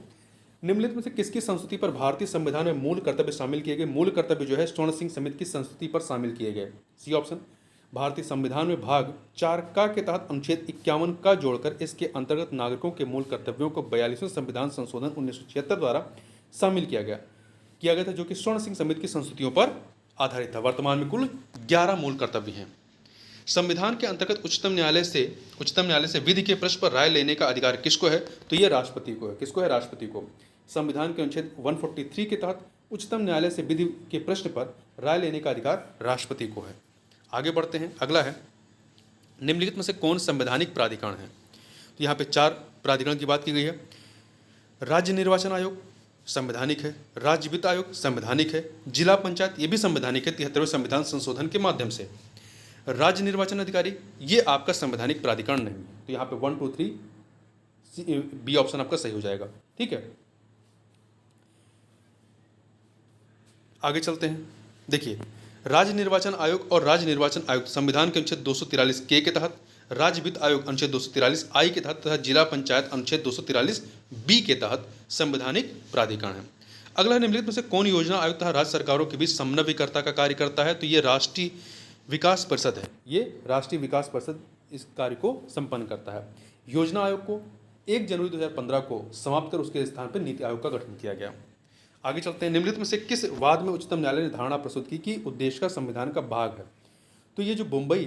निम्नलिखित में से किसकी संस्तुति पर भारतीय संविधान में मूल कर्तव्य शामिल किए गए? मूल कर्तव्य जो है स्वर्ण सिंह समिति की संस्तुति पर शामिल किए गए। C option. भारतीय संविधान में भाग 4 का के तहत अनुच्छेद 51 का जोड़कर इसके अंतर्गत नागरिकों के मूल कर्तव्यों को 42वें संविधान संशोधन 1976 द्वारा शामिल किया गया था, जो कि स्वर्ण सिंह समिति की संस्तुतियों पर आधारित था। वर्तमान में कुल 11 मूल कर्तव्य हैं। संविधान के अंतर्गत उच्चतम न्यायालय से विधि के प्रश्न पर राय लेने का अधिकार किसको है? तो ये राष्ट्रपति को है। किसको है? राष्ट्रपति को। संविधान के अनुच्छेद 143 के तहत उच्चतम न्यायालय से विधि के प्रश्न पर राय लेने का अधिकार राष्ट्रपति को है। आगे बढ़ते हैं, अगला है निम्नलिखित में से कौन संवैधानिक प्राधिकरण है? तो यहाँ पे 4 प्राधिकरण की बात की गई है। राज्य निर्वाचन आयोग संवैधानिक है, राज्य वित्त आयोग संवैधानिक है, जिला पंचायत ये भी संवैधानिक है 73वें संविधान संशोधन के माध्यम से। राज्य निर्वाचन अधिकारी ये आपका संवैधानिक प्राधिकरण नहीं है। तो यहाँ पे 1 2 3 बी ऑप्शन आपका सही हो जाएगा, ठीक है। आगे चलते हैं। देखिए, राज्य निर्वाचन आयोग और राज्य निर्वाचन आयुक्त संविधान के अनुच्छेद 243 के तहत, राज्य वित्त आयोग अनुच्छेद 243 आई के तहत तथा जिला पंचायत अनुच्छेद 243 बी के तहत संवैधानिक प्राधिकरण है। अगला, निम्नलिखित में से कौन योजना आयुक्त तथा राज्य सरकारों के बीच समन्वयकर्ता का कार्य करता है? तो ये राष्ट्रीय विकास परिषद है। ये राष्ट्रीय विकास परिषद इस कार्य को संपन्न करता है। योजना आयोग को 1 जनवरी 2015 को समाप्त कर उसके स्थान पर नीति आयोग का गठन किया गया। आगे चलते हैं। निम्नलिखित में से किस वाद में उच्चतम न्यायालय ने धारणा प्रस्तुत की कि उद्देश्य का संविधान का भाग है? तो ये जो बम्बई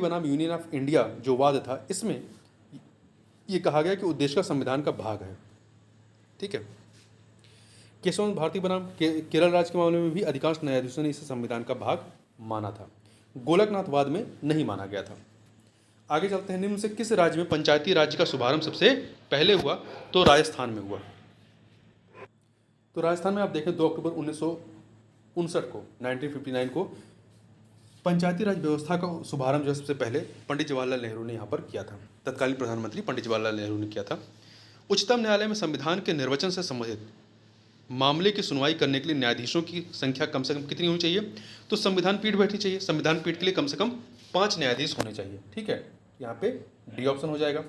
बनाम यूनियन ऑफ इंडिया जो वाद था, इसमें ये कहा गया कि उद्देश्य का संविधान का भाग है, ठीक है। केशव भारती बनाम केरल राज्य के मामले में भी अधिकांश न्यायाधीशों ने इसे संविधान का भाग माना था। गोलकनाथ वाद में नहीं माना गया था। आगे चलते हैं। निम्न से किस राज्य में पंचायती राज्य का शुभारंभ सबसे पहले हुआ? तो राजस्थान में हुआ। तो राजस्थान में आप देखें 2 अक्टूबर 1959 को 1959 को पंचायती राज व्यवस्था का शुभारंभ जो सबसे पहले पंडित जवाहरलाल नेहरू ने यहाँ पर किया था। तत्कालीन प्रधानमंत्री पंडित जवाहरलाल नेहरू ने किया था। उच्चतम न्यायालय में संविधान के निर्वचन से संबंधित मामले की सुनवाई करने के लिए न्यायाधीशों की संख्या कम से कम कितनी होनी चाहिए? तो संविधान पीठ बैठनी चाहिए। संविधान पीठ के लिए कम से कम 5 न्यायाधीश होने चाहिए, ठीक है। यहाँ पे डी ऑप्शन हो जाएगा।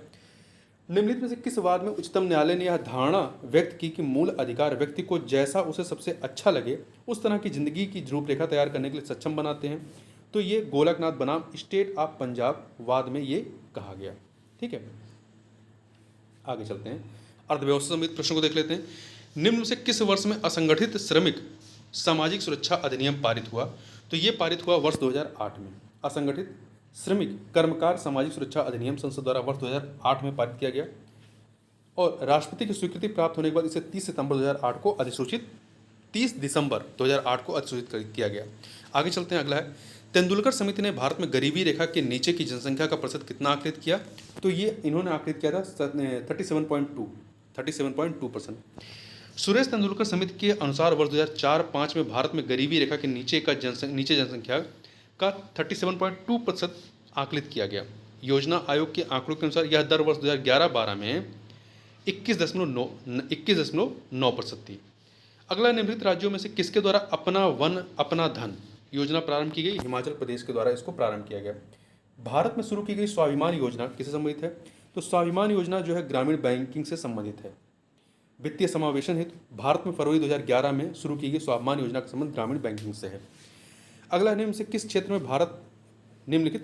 निम्नलिखित में से किस वाद में उच्चतम न्यायालय ने यह धारणा व्यक्त की कि मूल अधिकार व्यक्ति को जैसा उसे सबसे अच्छा लगे उस तरह की जिंदगी की रूपरेखा तैयार करने के लिए सक्षम बनाते हैं? तो ये गोलकनाथ बनाम स्टेट ऑफ पंजाब वाद में ये कहा गया, ठीक है। आगे चलते हैं। अर्थव्यवस्था संबंधित प्रश्नों को देख लेते हैं। निम्न में से किस वर्ष में असंगठित श्रमिक सामाजिक सुरक्षा अधिनियम पारित हुआ? तो ये पारित हुआ वर्ष 2008 में। असंगठित श्रमिक कर्मकार सामाजिक सुरक्षा अधिनियम संसद द्वारा वर्ष 2008 में पारित किया गया। और राष्ट्रपति की स्वीकृति प्राप्त होने के बाद इसे 30 सितंबर 2008 को अधिसूचित 30 दिसंबर 2008 को अधिसूचित किया गया। आगे चलते हैं, अगला है तेंदुलकर समिति ने भारत में गरीबी रेखा के नीचे की जनसंख्या का प्रतिशत कितना आकलित किया? तो ये इन्होंने आकलित किया था 37.2%। सुरेश तेंदुलकर समिति के अनुसार वर्ष 2004-05 में भारत में गरीबी रेखा के नीचे जनसंख्या का 37.2% आकलित किया गया। योजना आयोग के आंकड़ों के अनुसार यह दर वर्ष 2011-12 में 21.9% थी। अगला, निम्नलिखित राज्यों में से किसके द्वारा अपना वन अपना धन योजना प्रारंभ की गई? हिमाचल प्रदेश के द्वारा इसको प्रारंभ किया गया। भारत में शुरू की गई स्वाभिमान योजना किससे संबंधित है? तो स्वाभिमान योजना जो है ग्रामीण बैंकिंग से संबंधित है। वित्तीय समावेशन हेतु भारत में फरवरी 2011 में शुरू की गई स्वाभिमान योजना का संबंध ग्रामीण बैंकिंग से है। अगला, निम्नलिखित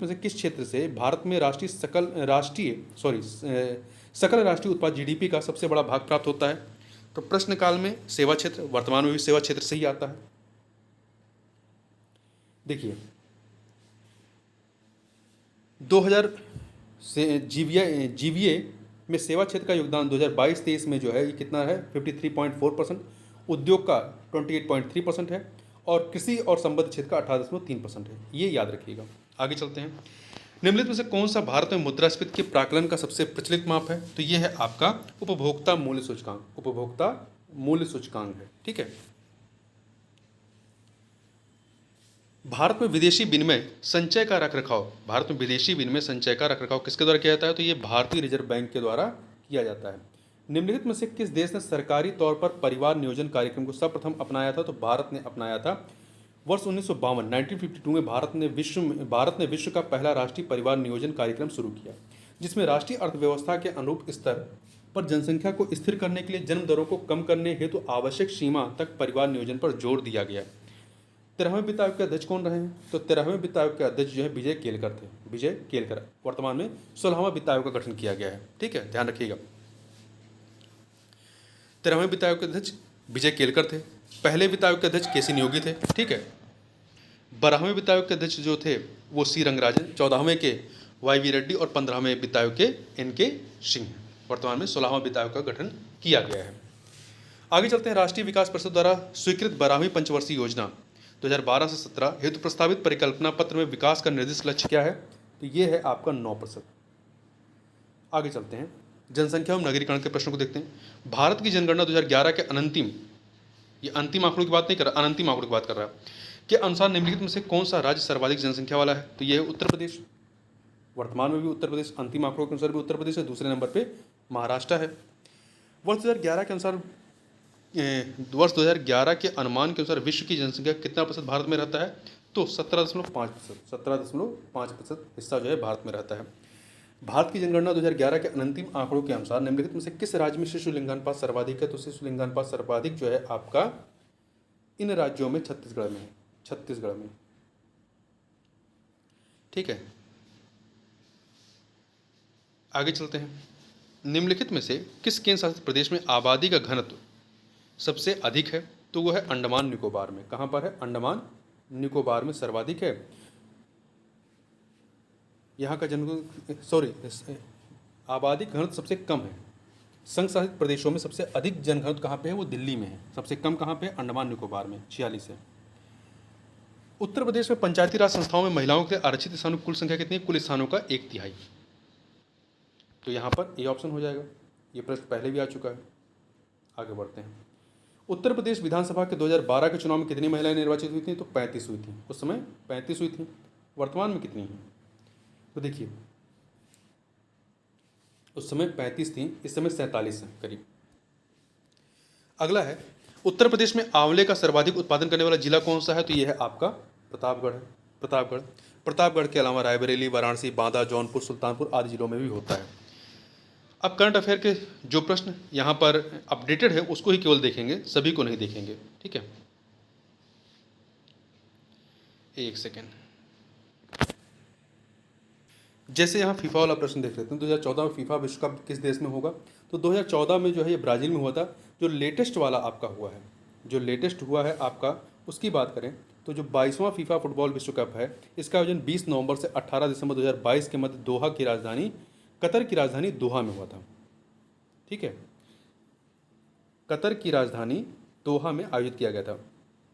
में से किस क्षेत्र से भारत में सकल राष्ट्रीय उत्पाद जीडीपी का सबसे बड़ा भाग प्राप्त होता है? तो प्रश्न काल में सेवा क्षेत्र, वर्तमान में भी सेवा क्षेत्र से ही आता है। देखिए 2000 से जीवीए में सेवा क्षेत्र का योगदान 2022-23 में जो है ये कितना है? 53.4%, उद्योग का 28.3% है और कृषि और संबद्ध क्षेत्र का 18.3% है। ये याद रखिएगा। आगे चलते हैं, निम्नलिखित में से कौन सा भारत में मुद्रास्फीति के प्राकलन का सबसे प्रचलित माप है? तो ये है आपका उपभोक्ता मूल्य सूचकांक है। ठीक है। भारत में विदेशी विनिमय संचय का रखरखाव किसके द्वारा किया जाता है? तो ये भारतीय रिजर्व बैंक के द्वारा किया जाता है। निम्नलिखित में से किस देश ने सरकारी तौर पर परिवार नियोजन कार्यक्रम को सर्वप्रथम अपनाया था? तो भारत ने अपनाया था वर्ष 1952 में भारत ने विश्व का पहला राष्ट्रीय परिवार नियोजन कार्यक्रम शुरू किया, जिसमें राष्ट्रीय अर्थव्यवस्था के अनुरूप स्तर पर जनसंख्या को स्थिर करने के लिए जन्म दरों को कम करने हेतु आवश्यक सीमा तक परिवार नियोजन पर जोर दिया गया। 13वें वित्त आयोग के अध्यक्ष कौन रहे हैं? तो 13वें वित्त आयोग के अध्यक्ष जो है विजय केलकर थे। वर्तमान में 16वां वित्त आयोग का गठन किया गया है। ठीक है, ध्यान रखिएगा। 13वें वित्त आयोग के अध्यक्ष विजय केलकर थे। पहले वित्त आयोग के अध्यक्ष केसी नियोगी थे। ठीक है। 12वें वित्त आयोग के अध्यक्ष जो थे वो सी रंगराजन, 14वें के वाई वी रेड्डी और 15वें वित्त आयोग के एन.के. सिंह। वर्तमान में 16वां वित्त आयोग का गठन किया गया है। आगे चलते हैं, राष्ट्रीय विकास परिषद द्वारा स्वीकृत 12वीं पंचवर्षीय योजना 2012 से 17 हेतु प्रस्तावित परिकल्पना पत्र में विकास का निर्दिष्ट लक्ष्य क्या है? तो ये है आपका 9%। आगे चलते हैं, जनसंख्या एवं नगरीकरण के प्रश्नों को देखते हैं। भारत की जनगणना 2011 के अंतिम आंकड़ों की बात नहीं कर रहा, अनंतिम आंकड़ों की बात कर रहा है, के अनुसार निम्नलिखित में से कौन सा राज्य सर्वाधिक जनसंख्या वाला है? तो ये है उत्तर प्रदेश। वर्तमान में भी उत्तर प्रदेश, अंतिम आंकड़ों के अनुसार भी उत्तर प्रदेश है। दूसरे नंबर पे महाराष्ट्र है। वर्ष 2011 के अनुमान के अनुसार विश्व की जनसंख्या कितना प्रतिशत भारत में रहता है? तो 17.5% हिस्सा जो है भारत में रहता है। भारत की जनगणना 2011 के अंतिम आंकड़ों के अनुसार निम्नलिखित में से किस राज्य में शिशु लिंगानुपात सर्वाधिक है? तो शिशु लिंगानुपात सर्वाधिक जो है आपका इन राज्यों में छत्तीसगढ़ में। ठीक है, आगे चलते हैं। निम्नलिखित में से किस केंद्र शासित प्रदेश में आबादी का घनत्व सबसे अधिक है? तो वो है अंडमान निकोबार में। कहाँ पर है? अंडमान निकोबार में सर्वाधिक है। यहाँ का आबादी घनत्व सबसे कम है। संघ शासित प्रदेशों में सबसे अधिक जनघनत्व कहाँ पे है? वो दिल्ली में है। सबसे कम कहाँ पे है? अंडमान निकोबार में 46 है। उत्तर प्रदेश में पंचायती राज संस्थाओं में महिलाओं के लिए आरक्षित स्थानों की कुल संख्या कितनी है? कुल स्थानों का 1/3। तो यहाँ पर ए ऑप्शन हो जाएगा। ये प्रश्न पहले भी आ चुका है। आगे बढ़ते हैं। उत्तर प्रदेश विधानसभा के 2012 के चुनाव में कितनी महिलाएं निर्वाचित हुई थी? तो 35 हुई थी। उस समय 35 हुई थी। वर्तमान में कितनी है? तो देखिए उस समय 35 थी, इस समय 47 है करीब। अगला है, उत्तर प्रदेश में आंवले का सर्वाधिक उत्पादन करने वाला जिला कौन सा है? तो यह है आपका प्रतापगढ़ है। प्रतापगढ़ के अलावा रायबरेली, वाराणसी, बांदा, जौनपुर, सुल्तानपुर आदि जिलों में भी होता है। अब करंट अफेयर के जो प्रश्न यहाँ पर अपडेटेड है उसको ही केवल देखेंगे, सभी को नहीं देखेंगे। ठीक है, एक सेकेंड। जैसे यहाँ फीफा वाला प्रश्न देख लेते हैं। 2014 में फीफा विश्व कप किस देश में होगा? तो 2014 में जो है ये ब्राज़ील में हुआ था। जो लेटेस्ट वाला आपका हुआ है, जो लेटेस्ट हुआ है आपका, उसकी बात करें तो जो 22वां फीफा फुटबॉल विश्व कप है, इसका आयोजन 20 नवंबर से 18 दिसंबर 2022 के मध्य दोहा की राजधानी कतर की राजधानी दोहा में हुआ था। ठीक है। कतर की राजधानी दोहा में आयोजित किया गया था।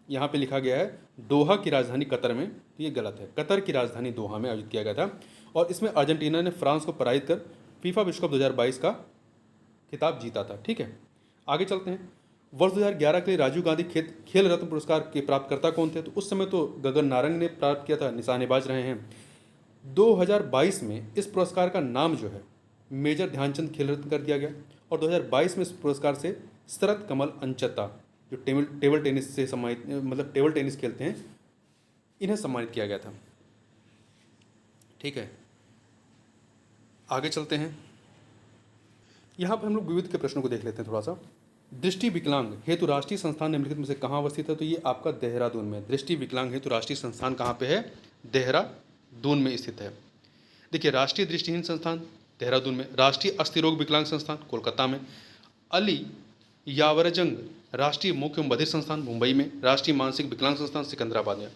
यहाँ पे लिखा गया है दोहा की राजधानी कतर में, तो ये गलत है। कतर की राजधानी दोहा में आयोजित किया गया था और इसमें अर्जेंटीना ने फ्रांस को पराजित कर फीफा विश्व कप 2022 का खिताब जीता था। ठीक है, आगे चलते हैं। वर्ष 2011 के लिए राजीव गांधी खेल रत्न पुरस्कार के प्राप्तकर्ता कौन थे? तो उस समय तो गगन नारंग ने प्राप्त किया था, निशानेबाज रहे हैं। 2022 में इस पुरस्कार का नाम जो है मेजर ध्यानचंद खेल रत्न कर दिया गया और 2022 में इस पुरस्कार से शरद कमल अंचता, जो टेबल टेनिस से सम्मानित, मतलब टेबल टेनिस खेलते हैं, इन्हें सम्मानित किया गया था। ठीक है, आगे चलते हैं। यहाँ पर हम लोग विविध के प्रश्नों को देख लेते हैं थोड़ा सा। दृष्टि विकलांग हेतु राष्ट्रीय संस्थान निम्नलिखित में से कहाँ अवस्थित है? तो ये आपका देहरादून में। दृष्टि विकलांग हेतु राष्ट्रीय संस्थान कहाँ पे है? देहरादून में स्थित है। देखिए, राष्ट्रीय दृष्टिहीन संस्थान देहरादून में, राष्ट्रीय अस्थिरोग विकलांग संस्थान कोलकाता में, अली यावरजंग राष्ट्रीय मूक एवं बधिर संस्थान मुंबई में, राष्ट्रीय मानसिक विकलांग संस्थान सिकंदराबाद में।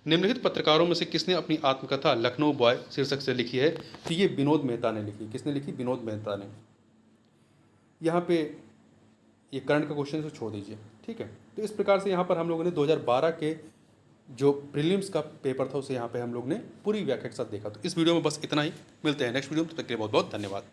निम्नलिखित पत्रकारों में से किसने अपनी आत्मकथा लखनऊ बॉय शीर्षक से लिखी है? तो ये विनोद मेहता ने लिखी। किसने लिखी? विनोद मेहता ने। यहाँ पे ये करंट का क्वेश्चन से छोड़ दीजिए। ठीक है, तो इस प्रकार से यहाँ पर हम लोगों ने 2012 के जो प्रीलिम्स का पेपर था उसे यहाँ पे हम लोग ने पूरी व्याख्या के साथ देखा। तो इस वीडियो में बस इतना ही, मिलते हैं नेक्स्ट वीडियो में, तब तक के लिए बहुत बहुत धन्यवाद।